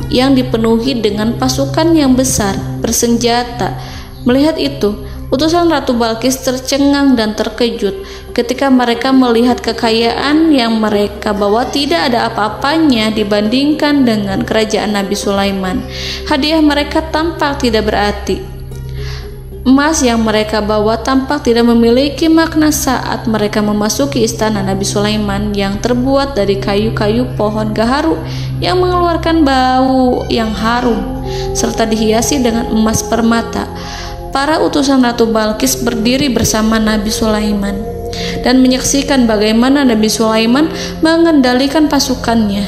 yang dipenuhi dengan pasukan yang besar bersenjata. Melihat itu, utusan Ratu Balqis tercengang dan terkejut ketika mereka melihat kekayaan yang mereka bawa tidak ada apa-apanya dibandingkan dengan kerajaan Nabi Sulaiman. Hadiah mereka tampak tidak berarti. Emas yang mereka bawa tampak tidak memiliki makna saat mereka memasuki istana Nabi Sulaiman yang terbuat dari kayu-kayu pohon gaharu yang mengeluarkan bau yang harum serta dihiasi dengan emas permata. Para utusan Ratu Balqis berdiri bersama Nabi Sulaiman dan menyaksikan bagaimana Nabi Sulaiman mengendalikan pasukannya.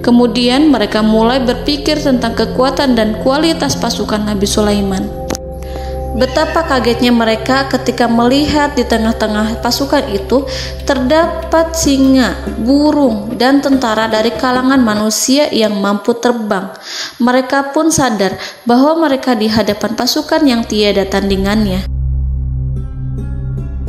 Kemudian mereka mulai berpikir tentang kekuatan dan kualitas pasukan Nabi Sulaiman. Betapa kagetnya mereka ketika melihat di tengah-tengah pasukan itu terdapat singa, burung, dan tentara dari kalangan manusia yang mampu terbang. Mereka pun sadar bahwa mereka di hadapan pasukan yang tiada tandingannya.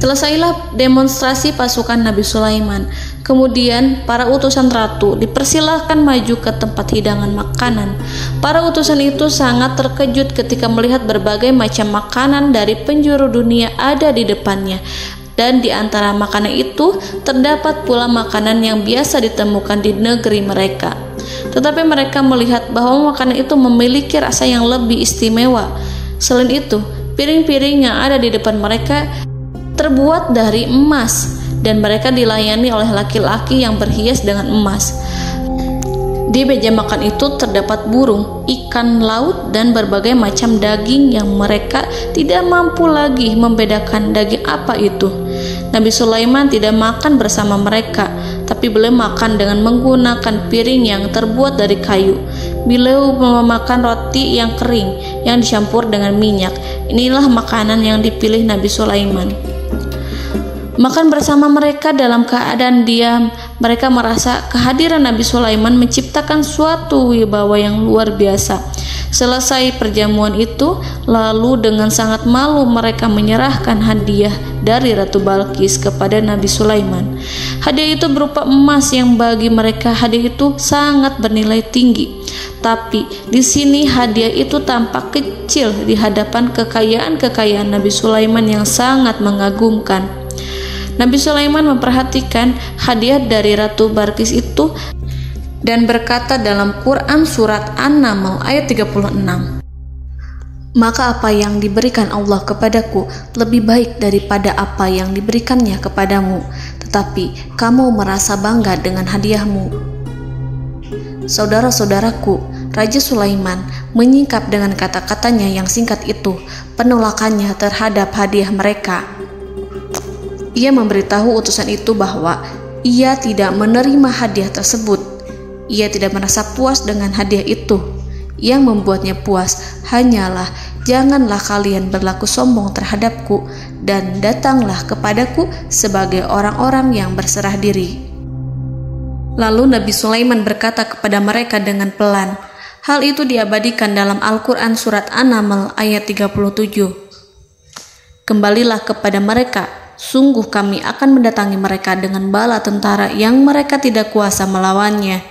Selesailah demonstrasi pasukan Nabi Sulaiman. Kemudian para utusan ratu dipersilahkan maju ke tempat hidangan makanan. Para utusan itu sangat terkejut ketika melihat berbagai macam makanan dari penjuru dunia ada di depannya. Dan di antara makanan itu terdapat pula makanan yang biasa ditemukan di negeri mereka. Tetapi mereka melihat bahwa makanan itu memiliki rasa yang lebih istimewa. Selain itu, piring-piring yang ada di depan mereka terbuat dari emas dan mereka dilayani oleh laki-laki yang berhias dengan emas. Di meja makan itu terdapat burung, ikan laut, dan berbagai macam daging yang mereka tidak mampu lagi membedakan daging apa itu. Nabi Sulaiman tidak makan bersama mereka, tapi beliau makan dengan menggunakan piring yang terbuat dari kayu. Beliau memakan roti yang kering yang dicampur dengan minyak. Inilah makanan yang dipilih Nabi Sulaiman. Makan bersama mereka dalam keadaan diam, mereka merasa kehadiran Nabi Sulaiman menciptakan suatu wibawa yang luar biasa. Selesai perjamuan itu, lalu dengan sangat malu mereka menyerahkan hadiah dari Ratu Balqis kepada Nabi Sulaiman. Hadiah itu berupa emas yang bagi mereka hadiah itu sangat bernilai tinggi. Tapi di sini hadiah itu tampak kecil di hadapan kekayaan Nabi Sulaiman yang sangat mengagumkan. Nabi Sulaiman memperhatikan hadiah dari Ratu Balqis itu dan berkata dalam Quran surat An-Naml ayat 36, "Maka apa yang diberikan Allah kepadaku lebih baik daripada apa yang diberikannya kepadamu, tetapi kamu merasa bangga dengan hadiahmu." Saudara-saudaraku, Raja Sulaiman menyingkap dengan kata-katanya yang singkat itu penolakannya terhadap hadiah mereka. Ia memberitahu utusan itu bahwa ia tidak menerima hadiah tersebut. Ia tidak merasa puas dengan hadiah itu. Yang membuatnya puas hanyalah, janganlah kalian berlaku sombong terhadapku dan datanglah kepadaku sebagai orang-orang yang berserah diri. Lalu Nabi Sulaiman berkata kepada mereka dengan pelan. Hal itu diabadikan dalam Al-Quran surat An-Naml ayat 37. "Kembalilah kepada mereka, sungguh kami akan mendatangi mereka dengan bala tentara yang mereka tidak kuasa melawannya.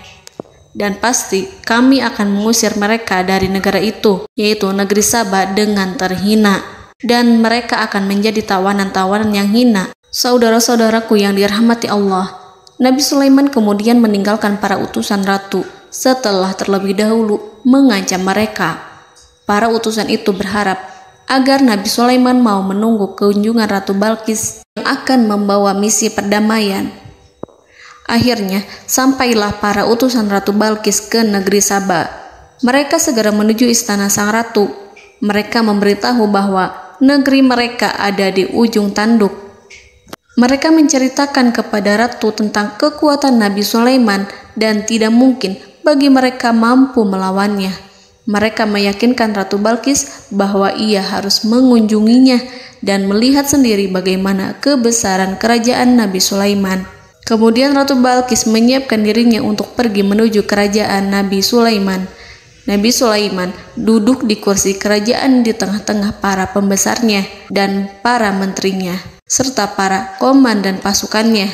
Dan pasti kami akan mengusir mereka dari negara itu, yaitu negeri Saba, dengan terhina. Dan mereka akan menjadi tawanan-tawanan yang hina." Saudara-saudaraku yang dirahmati Allah, Nabi Sulaiman kemudian meninggalkan para utusan ratu setelah terlebih dahulu mengancam mereka. Para utusan itu berharap agar Nabi Sulaiman mau menunggu kunjungan Ratu Balqis yang akan membawa misi perdamaian. Akhirnya, sampailah para utusan Ratu Balqis ke negeri Saba. Mereka segera menuju istana sang ratu. Mereka memberitahu bahwa negeri mereka ada di ujung tanduk. Mereka menceritakan kepada ratu tentang kekuatan Nabi Sulaiman dan tidak mungkin bagi mereka mampu melawannya. Mereka meyakinkan Ratu Balqis bahwa ia harus mengunjunginya dan melihat sendiri bagaimana kebesaran kerajaan Nabi Sulaiman. Kemudian Ratu Balqis menyiapkan dirinya untuk pergi menuju kerajaan Nabi Sulaiman. Nabi Sulaiman duduk di kursi kerajaan di tengah-tengah para pembesarnya dan para menterinya, serta para komandan pasukannya.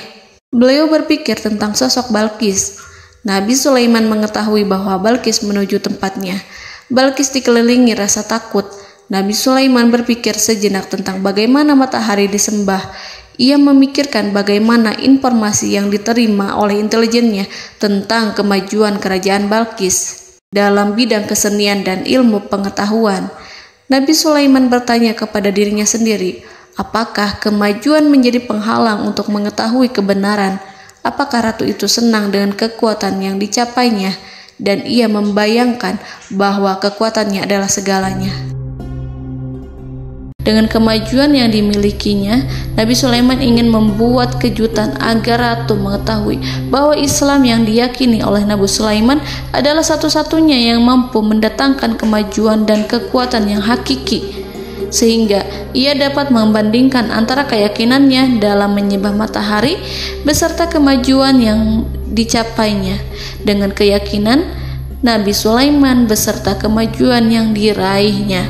Beliau berpikir tentang sosok Balqis. Nabi Sulaiman mengetahui bahwa Balqis menuju tempatnya. Balqis dikelilingi rasa takut. Nabi Sulaiman berpikir sejenak tentang bagaimana matahari disembah. Ia memikirkan bagaimana informasi yang diterima oleh intelijennya tentang kemajuan kerajaan Balqis dalam bidang kesenian dan ilmu pengetahuan. Nabi Sulaiman bertanya kepada dirinya sendiri, apakah kemajuan menjadi penghalang untuk mengetahui kebenaran? Apakah ratu itu senang dengan kekuatan yang dicapainya? Dan ia membayangkan bahwa kekuatannya adalah segalanya. Dengan kemajuan yang dimilikinya, Nabi Sulaiman ingin membuat kejutan agar ratu mengetahui bahwa Islam yang diyakini oleh Nabi Sulaiman adalah satu-satunya yang mampu mendatangkan kemajuan dan kekuatan yang hakiki, sehingga ia dapat membandingkan antara keyakinannya dalam menyembah matahari beserta kemajuan yang dicapainya dengan keyakinan Nabi Sulaiman beserta kemajuan yang diraihnya.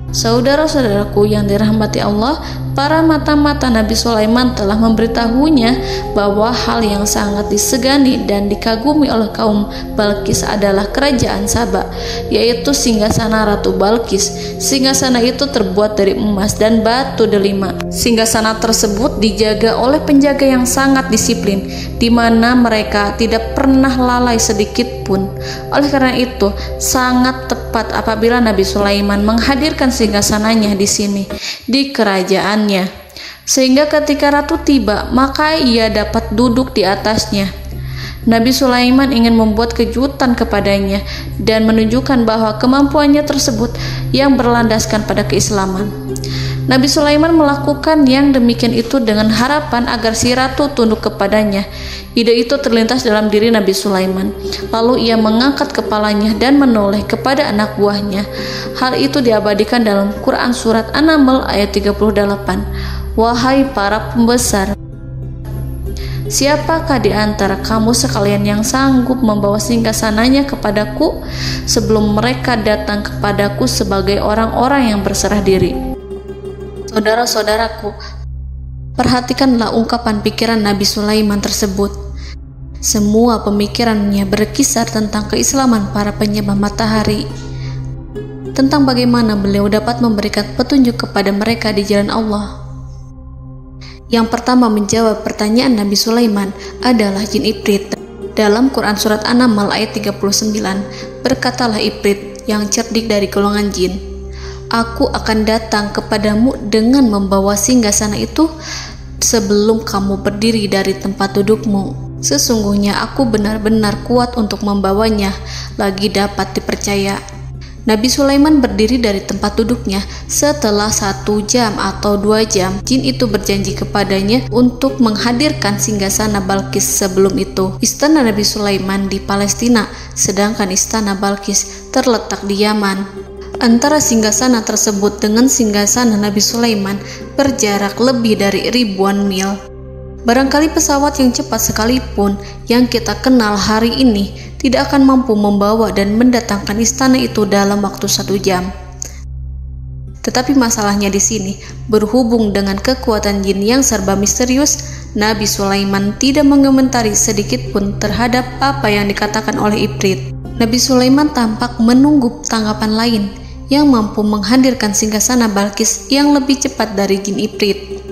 Saudara-saudaraku yang dirahmati Allah, para mata-mata Nabi Sulaiman telah memberitahunya bahwa hal yang sangat disegani dan dikagumi oleh kaum Balqis adalah kerajaan Saba, yaitu singgasana Ratu Balqis. Singgasana itu terbuat dari emas dan batu delima. Singgasana tersebut dijaga oleh penjaga yang sangat disiplin, di mana mereka tidak pernah lalai sedikit pun. Oleh karena itu, sangat tepat apabila Nabi Sulaiman menghadirkan singgasananya di sini, di kerajaannya. sehingga ketika ratu tiba, maka ia dapat duduk di atasnya. Nabi Sulaiman ingin membuat kejutan kepadanya dan menunjukkan bahwa kemampuannya tersebut yang berlandaskan pada keislaman. Nabi Sulaiman melakukan yang demikian itu dengan harapan agar si ratu tunduk kepadanya. Ide itu terlintas dalam diri Nabi Sulaiman. Lalu ia mengangkat kepalanya dan menoleh kepada anak buahnya. Hal itu diabadikan dalam Quran Surat An-Naml ayat 38. Wahai para pembesar, siapakah di antara kamu sekalian yang sanggup membawa singgasananya kepadaku sebelum mereka datang kepadaku sebagai orang-orang yang berserah diri? Saudara-saudaraku, perhatikanlah ungkapan pikiran Nabi Sulaiman tersebut. Semua pemikirannya berkisar tentang keislaman para penyembah matahari, tentang bagaimana beliau dapat memberikan petunjuk kepada mereka di jalan Allah. Yang pertama menjawab pertanyaan Nabi Sulaiman adalah jin Ifrit. Dalam Quran Surat An-Naml ayat 39, berkatalah Ifrit yang cerdik dari golongan jin, "Aku akan datang kepadamu dengan membawa singgasana itu sebelum kamu berdiri dari tempat dudukmu. Sesungguhnya aku benar-benar kuat untuk membawanya, lagi dapat dipercaya." Nabi Sulaiman berdiri dari tempat duduknya. Setelah 1 jam atau 2 jam, jin itu berjanji kepadanya untuk menghadirkan singgasana Balkis. Sebelum itu, istana Nabi Sulaiman di Palestina, sedangkan istana Balkis terletak di Yaman. Antara singgasana tersebut dengan singgasana Nabi Sulaiman berjarak lebih dari ribuan mil. Barangkali pesawat yang cepat sekalipun yang kita kenal hari ini tidak akan mampu membawa dan mendatangkan istana itu dalam waktu 1 jam. Tetapi masalahnya di sini, berhubung dengan kekuatan jin yang serba misterius, Nabi Sulaiman tidak mengomentari sedikit pun terhadap apa yang dikatakan oleh Ifrit. Nabi Sulaiman tampak menunggu tanggapan lain yang mampu menghadirkan singgasana Balkis yang lebih cepat dari jin Ifrit.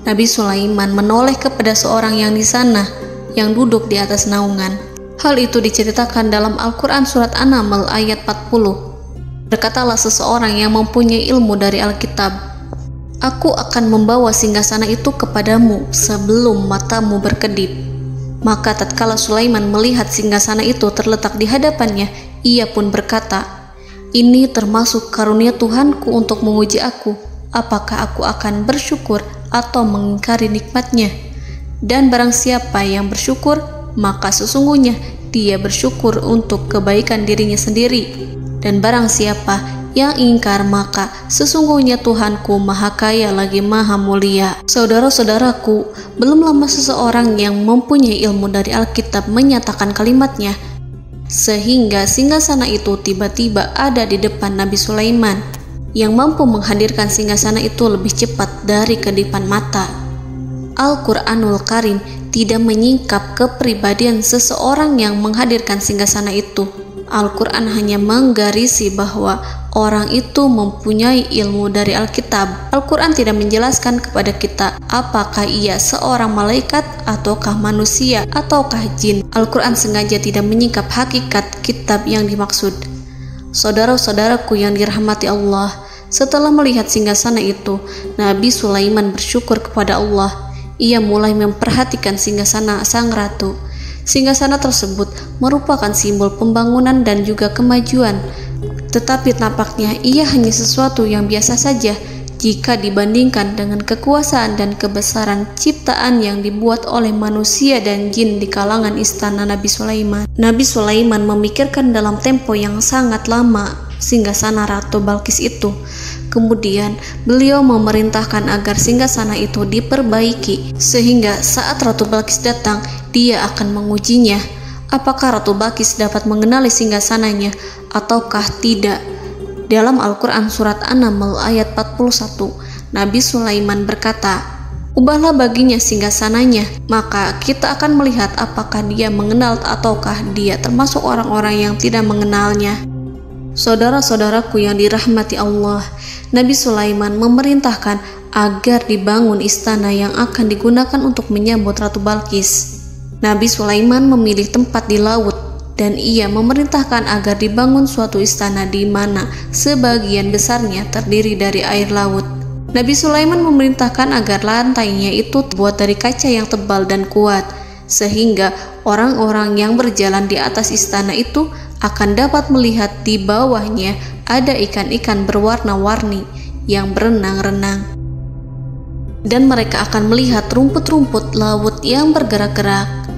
Nabi Sulaiman menoleh kepada seorang yang di sana, yang duduk di atas naungan. Hal itu diceritakan dalam Al-Quran Surat An-Naml ayat 40. Berkatalah seseorang yang mempunyai ilmu dari Alkitab, "Aku akan membawa singgasana itu kepadamu sebelum matamu berkedip." Maka tatkala Sulaiman melihat singgasana itu terletak di hadapannya, ia pun berkata, "Ini termasuk karunia Tuhanku untuk menguji aku. Apakah aku akan bersyukur atau mengingkari nikmatnya? Dan barang siapa yang bersyukur, maka sesungguhnya dia bersyukur untuk kebaikan dirinya sendiri. Dan barang siapa yang ingkar, maka sesungguhnya Tuhanku maha kaya lagi maha mulia." Saudara-saudaraku, belum lama seseorang yang mempunyai ilmu dari Alkitab menyatakan kalimatnya, sehingga singgasana itu tiba-tiba ada di depan Nabi Sulaiman, yang mampu menghadirkan singgasana itu lebih cepat dari kedipan mata. Al-Quranul Karim tidak menyingkap kepribadian seseorang yang menghadirkan singgasana itu. Al-Quran hanya menggarisi bahwa orang itu mempunyai ilmu dari Alkitab. Al-Quran tidak menjelaskan kepada kita apakah ia seorang malaikat ataukah manusia ataukah jin. Al-Quran sengaja tidak menyingkap hakikat kitab yang dimaksud. Saudara-saudaraku yang dirahmati Allah, setelah melihat singgasana itu, Nabi Sulaiman bersyukur kepada Allah. Ia mulai memperhatikan singgasana sang ratu. Singgasana tersebut merupakan simbol pembangunan dan juga kemajuan, tetapi tampaknya ia hanya sesuatu yang biasa saja jika dibandingkan dengan kekuasaan dan kebesaran ciptaan yang dibuat oleh manusia dan jin di kalangan istana Nabi Sulaiman. Nabi Sulaiman memikirkan dalam tempo yang sangat lama singgasana Ratu Balkis itu. Kemudian beliau memerintahkan agar singgasana itu diperbaiki, sehingga saat Ratu Balkis datang, dia akan mengujinya. Apakah Ratu Balkis dapat mengenali singgasananya ataukah tidak? Dalam Al-Quran Surat An-Naml ayat 41, Nabi Sulaiman berkata, "Ubahlah baginya singgasananya, maka kita akan melihat apakah dia mengenal ataukah dia termasuk orang-orang yang tidak mengenalnya." Saudara-saudaraku yang dirahmati Allah, Nabi Sulaiman memerintahkan agar dibangun istana yang akan digunakan untuk menyambut Ratu Balkis. Nabi Sulaiman memilih tempat di laut, dan ia memerintahkan agar dibangun suatu istana di mana sebagian besarnya terdiri dari air laut. Nabi Sulaiman memerintahkan agar lantainya itu terbuat dari kaca yang tebal dan kuat, sehingga orang-orang yang berjalan di atas istana itu akan dapat melihat di bawahnya ada ikan-ikan berwarna-warni yang berenang-renang. Dan mereka akan melihat rumput-rumput laut yang bergerak-gerak.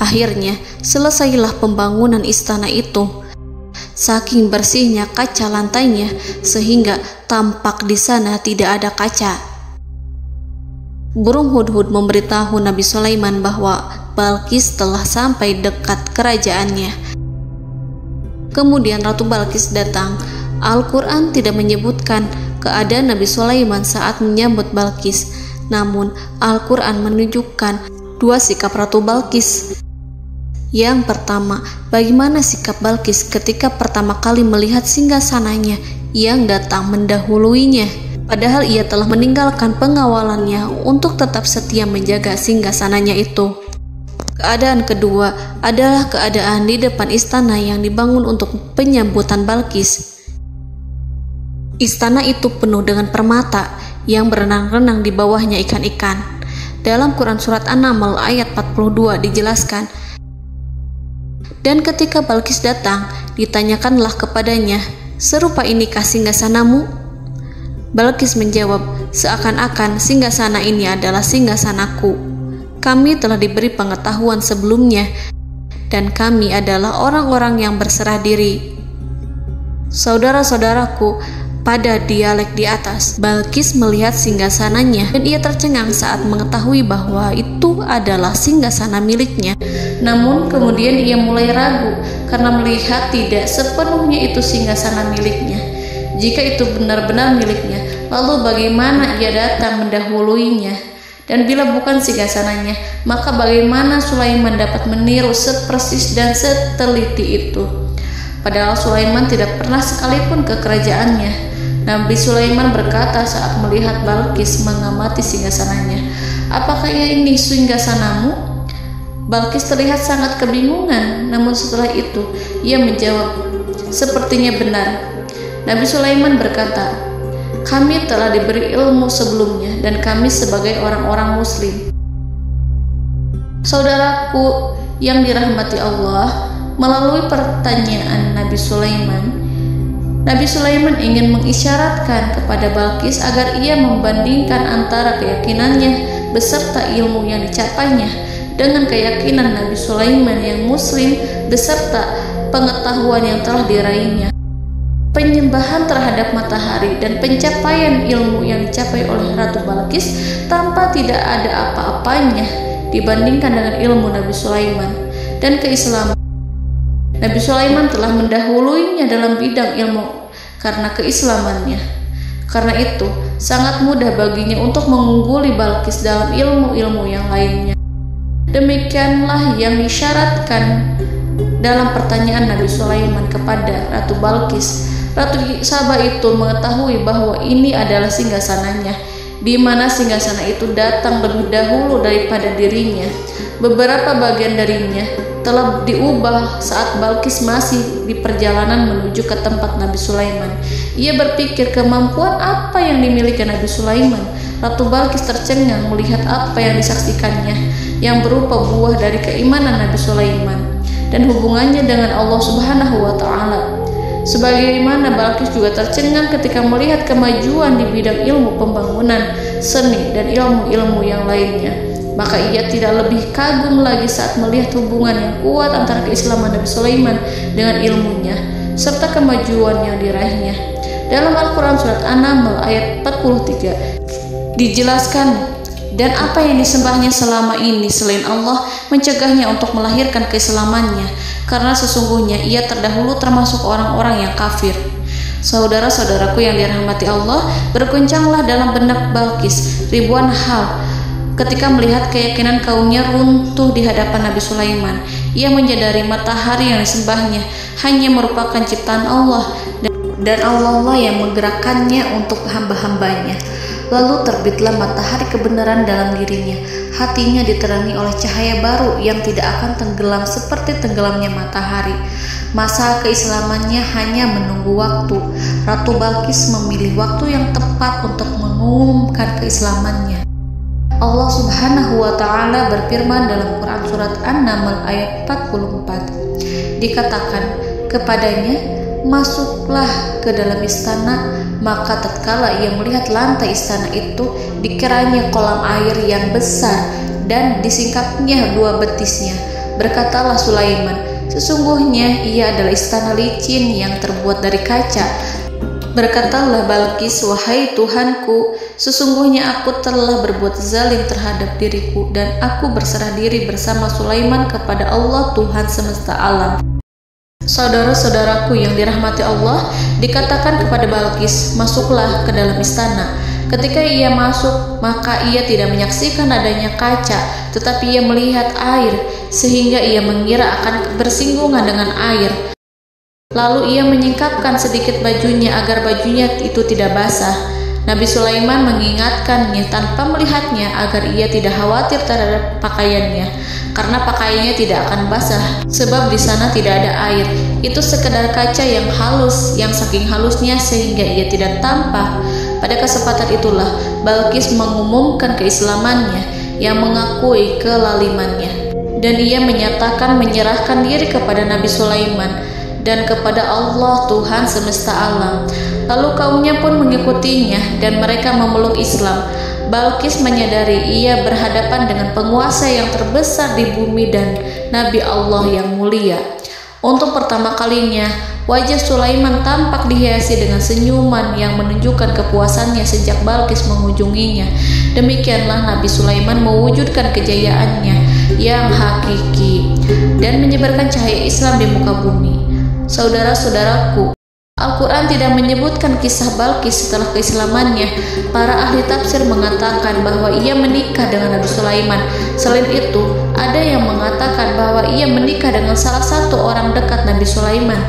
Akhirnya, selesailah pembangunan istana itu. Saking bersihnya kaca lantainya, sehingga tampak di sana tidak ada kaca. Burung hudhud memberitahu Nabi Sulaiman bahwa Balqis telah sampai dekat kerajaannya. Kemudian Ratu Balqis datang. Al-Quran tidak menyebutkan keadaan Nabi Sulaiman saat menyambut Balqis, namun Al-Quran menunjukkan dua sikap Ratu Balqis. Yang pertama, bagaimana sikap Balqis ketika pertama kali melihat singgasananya yang datang mendahuluinya, padahal ia telah meninggalkan pengawalannya untuk tetap setia menjaga singgasananya itu. Keadaan kedua adalah keadaan di depan istana yang dibangun untuk penyambutan Balqis. Istana itu penuh dengan permata yang berenang-renang di bawahnya ikan-ikan. Dalam Quran Surat An-Naml ayat 42 dijelaskan, dan ketika Balqis datang, ditanyakanlah kepadanya, "Serupa inikah singgasanamu?" Balqis menjawab, "Seakan-akan singgasana ini adalah singgasanaku. Kami telah diberi pengetahuan sebelumnya, dan kami adalah orang-orang yang berserah diri." Saudara-saudaraku, pada dialek di atas, Balqis melihat singgasananya dan ia tercengang saat mengetahui bahwa itu adalah singgasana miliknya. Namun kemudian ia mulai ragu karena melihat tidak sepenuhnya itu singgasana miliknya. Jika itu benar-benar miliknya, lalu bagaimana ia datang mendahuluinya? Dan bila bukan singgasananya, maka bagaimana Sulaiman dapat meniru sepersis dan seteliti itu? Padahal Sulaiman tidak pernah sekalipun ke kerajaannya. Nabi Sulaiman berkata saat melihat Balqis mengamati singgasananya, "Apakah ini singgasanamu?" Balqis terlihat sangat kebingungan, namun setelah itu ia menjawab, "Sepertinya benar." Nabi Sulaiman berkata, "Kami telah diberi ilmu sebelumnya dan kami sebagai orang-orang muslim." Saudaraku yang dirahmati Allah, melalui pertanyaan Nabi Sulaiman ingin mengisyaratkan kepada Balqis agar ia membandingkan antara keyakinannya beserta ilmu yang dicapainya dengan keyakinan Nabi Sulaiman yang muslim beserta pengetahuan yang telah diraihnya. Penyembahan terhadap matahari dan pencapaian ilmu yang dicapai oleh Ratu Balqis tanpa tidak ada apa-apanya dibandingkan dengan ilmu Nabi Sulaiman dan keislaman. Nabi Sulaiman telah mendahuluinya dalam bidang ilmu karena keislamannya. Karena itu, sangat mudah baginya untuk mengungguli Balqis dalam ilmu-ilmu yang lainnya. Demikianlah yang disyaratkan dalam pertanyaan Nabi Sulaiman kepada Ratu Balqis. Ratu Saba itu mengetahui bahwa ini adalah singgasananya, di mana singgasana itu datang lebih dahulu daripada dirinya. Beberapa bagian darinya telah diubah saat Balqis masih di perjalanan menuju ke tempat Nabi Sulaiman. Ia berpikir kemampuan apa yang dimiliki Nabi Sulaiman. Ratu Balqis tercengang melihat apa yang disaksikannya, yang berupa buah dari keimanan Nabi Sulaiman dan hubungannya dengan Allah Subhanahu wa Ta'ala. Sebagaimana Balqis juga tercengang ketika melihat kemajuan di bidang ilmu pembangunan, seni, dan ilmu-ilmu yang lainnya. Maka ia tidak lebih kagum lagi saat melihat hubungan yang kuat antara keislaman Nabi Sulaiman dengan ilmunya serta kemajuan yang diraihnya. Dalam Al-Quran Surat An-Naml ayat 43 dijelaskan, dan apa yang disembahnya selama ini selain Allah mencegahnya untuk melahirkan keislamannya, karena sesungguhnya ia terdahulu termasuk orang-orang yang kafir. Saudara-saudaraku yang dirahmati Allah, berguncanglah dalam benak Balqis ribuan hal ketika melihat keyakinan kaumnya runtuh di hadapan Nabi Sulaiman. Ia menyadari matahari yang disembahnya hanya merupakan ciptaan Allah, dan Allah lah yang menggerakkannya untuk hamba-hambanya. Lalu terbitlah matahari kebenaran dalam dirinya. Hatinya diterangi oleh cahaya baru yang tidak akan tenggelam seperti tenggelamnya matahari. Masa keislamannya hanya menunggu waktu. Ratu Balqis memilih waktu yang tepat untuk mengumumkan keislamannya. Allah Subhanahu wa Ta'ala berfirman dalam Quran Surat An-Naml ayat 44. Dikatakan kepadanya, masuklah ke dalam istana. Maka tatkala ia melihat lantai istana itu, dikiranya kolam air yang besar dan disingkapnya 2 betisnya. Berkatalah Sulaiman, sesungguhnya ia adalah istana licin yang terbuat dari kaca. Berkatalah Balqis, wahai Tuhanku, sesungguhnya aku telah berbuat zalim terhadap diriku dan aku berserah diri bersama Sulaiman kepada Allah Tuhan semesta alam. Saudara-saudaraku yang dirahmati Allah, dikatakan kepada Balqis, masuklah ke dalam istana. Ketika ia masuk, maka ia tidak menyaksikan adanya kaca, tetapi ia melihat air, sehingga ia mengira akan bersinggungan dengan air. Lalu ia menyingkapkan sedikit bajunya agar bajunya itu tidak basah. Nabi Sulaiman mengingatkannya tanpa melihatnya agar ia tidak khawatir terhadap pakaiannya, karena pakaiannya tidak akan basah sebab di sana tidak ada air. Itu sekedar kaca yang halus, yang saking halusnya sehingga ia tidak tampak. Pada kesempatan itulah Balqis mengumumkan keislamannya yang mengakui kelalimannya, dan ia menyatakan menyerahkan diri kepada Nabi Sulaiman dan kepada Allah Tuhan semesta alam. Lalu kaumnya pun mengikutinya dan mereka memeluk Islam. Balqis menyadari ia berhadapan dengan penguasa yang terbesar di bumi dan Nabi Allah yang mulia. Untuk pertama kalinya, wajah Sulaiman tampak dihiasi dengan senyuman yang menunjukkan kepuasannya sejak Balqis mengunjunginya. Demikianlah Nabi Sulaiman mewujudkan kejayaannya yang hakiki dan menyebarkan cahaya Islam di muka bumi. Saudara-saudaraku, Al-Quran tidak menyebutkan kisah Balqis setelah keislamannya. Para ahli tafsir mengatakan bahwa ia menikah dengan Nabi Sulaiman. Selain itu, ada yang mengatakan bahwa ia menikah dengan salah satu orang dekat Nabi Sulaiman.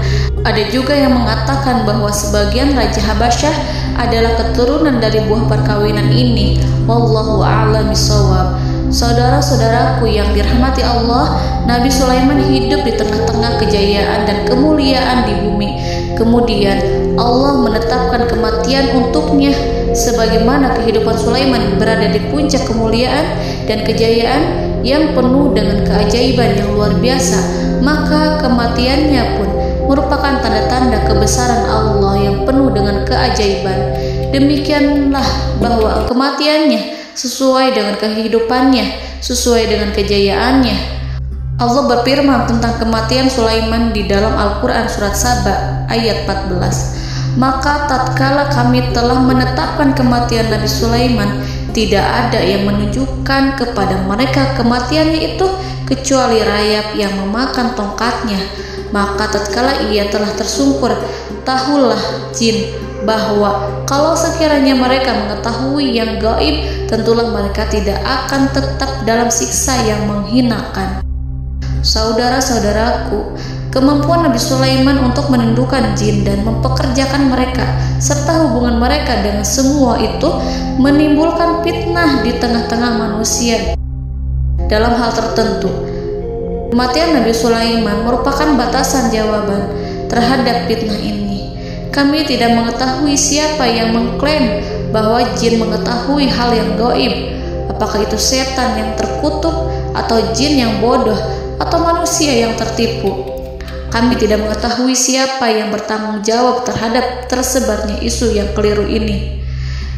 Ada juga yang mengatakan bahwa sebagian Raja Habasyah adalah keturunan dari buah perkawinan ini. Wallahu a'lam bishawab. Saudara-saudaraku yang dirahmati Allah, Nabi Sulaiman hidup di tengah-tengah kejayaan dan kemuliaan di bumi. Kemudian Allah menetapkan kematian untuknya, sebagaimana kehidupan Sulaiman berada di puncak kemuliaan dan kejayaan yang penuh dengan keajaiban yang luar biasa, maka kematiannya pun merupakan tanda-tanda kebesaran Allah yang penuh dengan keajaiban. Demikianlah bahwa kematiannya sesuai dengan kehidupannya, sesuai dengan kejayaannya. Allah berfirman tentang kematian Sulaiman di dalam Al-Quran Surat Saba ayat 14. Maka tatkala kami telah menetapkan kematian Nabi Sulaiman, tidak ada yang menunjukkan kepada mereka kematiannya itu kecuali rayap yang memakan tongkatnya. Maka tatkala ia telah tersungkur, tahulah jin bahwa kalau sekiranya mereka mengetahui yang gaib, tentulah mereka tidak akan tetap dalam siksa yang menghinakan. Saudara-saudaraku, kemampuan Nabi Sulaiman untuk menundukkan jin dan mempekerjakan mereka serta hubungan mereka dengan semua itu menimbulkan fitnah di tengah-tengah manusia dalam hal tertentu. Kematian Nabi Sulaiman merupakan batasan jawaban terhadap fitnah ini. Kami tidak mengetahui siapa yang mengklaim bahwa jin mengetahui hal yang gaib. Apakah itu setan yang terkutuk, atau jin yang bodoh, atau manusia yang tertipu? Kami tidak mengetahui siapa yang bertanggung jawab terhadap tersebarnya isu yang keliru ini.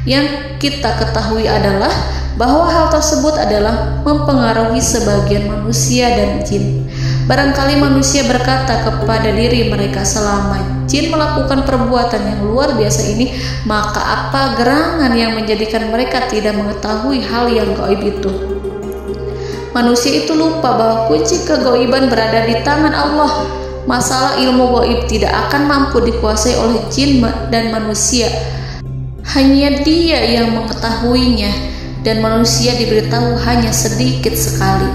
Yang kita ketahui adalah bahwa hal tersebut adalah mempengaruhi sebagian manusia dan jin. Barangkali manusia berkata kepada diri mereka, selama jin melakukan perbuatan yang luar biasa ini, maka apa gerangan yang menjadikan mereka tidak mengetahui hal yang gaib itu? Manusia itu lupa bahwa kunci kegaiban berada di tangan Allah. Masalah ilmu gaib tidak akan mampu dikuasai oleh jin dan manusia. Hanya Dia yang mengetahuinya, dan manusia diberitahu hanya sedikit sekali.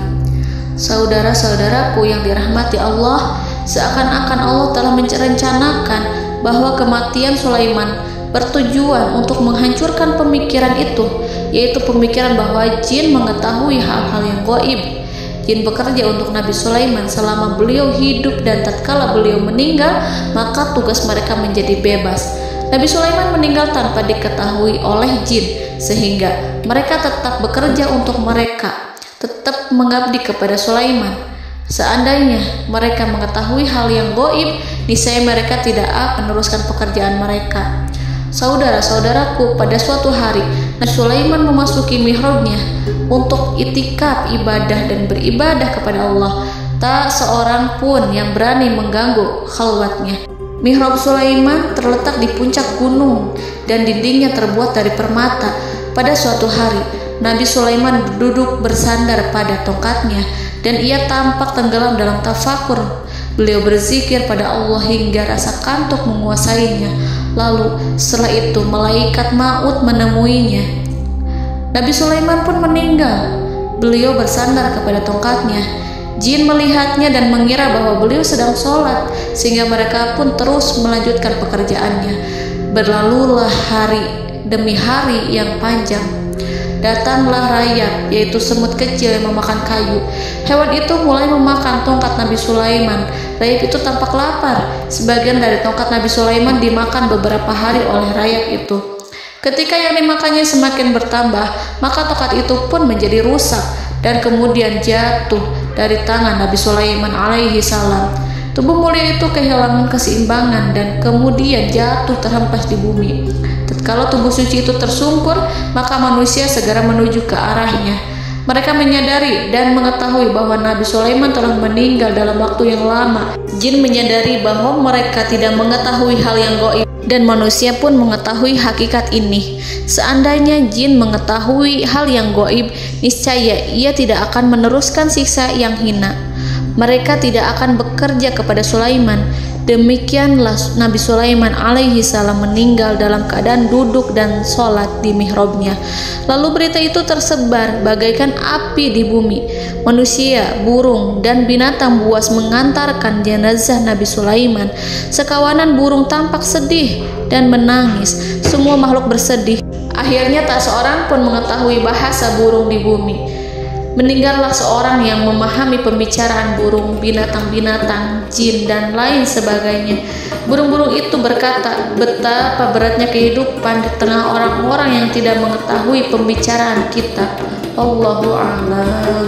Saudara-saudaraku yang dirahmati Allah, seakan-akan Allah telah merencanakan bahwa kematian Sulaiman bertujuan untuk menghancurkan pemikiran itu, yaitu pemikiran bahwa jin mengetahui hal-hal yang gaib. Jin bekerja untuk Nabi Sulaiman selama beliau hidup, dan tatkala beliau meninggal, maka tugas mereka menjadi bebas. Nabi Sulaiman meninggal tanpa diketahui oleh jin, sehingga mereka tetap bekerja untuk mereka, tetap mengabdi kepada Sulaiman. Seandainya mereka mengetahui hal yang gaib, niscaya mereka tidak akan meneruskan pekerjaan mereka. Saudara-saudaraku, pada suatu hari Nabi Sulaiman memasuki mihrabnya untuk itikaf ibadah dan beribadah kepada Allah. Tak seorang pun yang berani mengganggu khalwatnya. Mihrab Sulaiman terletak di puncak gunung dan dindingnya terbuat dari permata. Pada suatu hari, Nabi Sulaiman duduk bersandar pada tongkatnya dan ia tampak tenggelam dalam tafakur. Beliau berzikir pada Allah hingga rasa kantuk menguasainya. Lalu setelah itu malaikat maut menemuinya. Nabi Sulaiman pun meninggal. Beliau bersandar kepada tongkatnya. Jin melihatnya dan mengira bahwa beliau sedang sholat, sehingga mereka pun terus melanjutkan pekerjaannya. Berlalulah hari demi hari yang panjang. Datanglah rayap, yaitu semut kecil yang memakan kayu. Hewan itu mulai memakan tongkat Nabi Sulaiman. Rayap itu tampak lapar. Sebagian dari tongkat Nabi Sulaiman dimakan beberapa hari oleh rayap itu. Ketika yang dimakannya semakin bertambah, maka tongkat itu pun menjadi rusak dan kemudian jatuh dari tangan Nabi Sulaiman alaihi salam. Tubuh mulia itu kehilangan keseimbangan dan kemudian jatuh terhempas di bumi. Tatkala tubuh suci itu tersungkur, maka manusia segera menuju ke arahnya. Mereka menyadari dan mengetahui bahwa Nabi Sulaiman telah meninggal dalam waktu yang lama. Jin menyadari bahwa mereka tidak mengetahui hal yang gaib, dan manusia pun mengetahui hakikat ini. Seandainya jin mengetahui hal yang gaib, niscaya ia tidak akan meneruskan siksa yang hina. Mereka tidak akan bekerja kepada Sulaiman. Demikianlah Nabi Sulaiman alaihi salam meninggal dalam keadaan duduk dan sholat di mihrabnya. Lalu berita itu tersebar bagaikan api di bumi. Manusia, burung, dan binatang buas mengantarkan jenazah Nabi Sulaiman. Sekawanan burung tampak sedih dan menangis. Semua makhluk bersedih. Akhirnya tak seorang pun mengetahui bahasa burung di bumi. Meninggallah seorang yang memahami pembicaraan burung, binatang-binatang, jin, dan lain sebagainya. Burung-burung itu berkata, betapa beratnya kehidupan di tengah orang-orang yang tidak mengetahui pembicaraan kita. Allahu a'lam.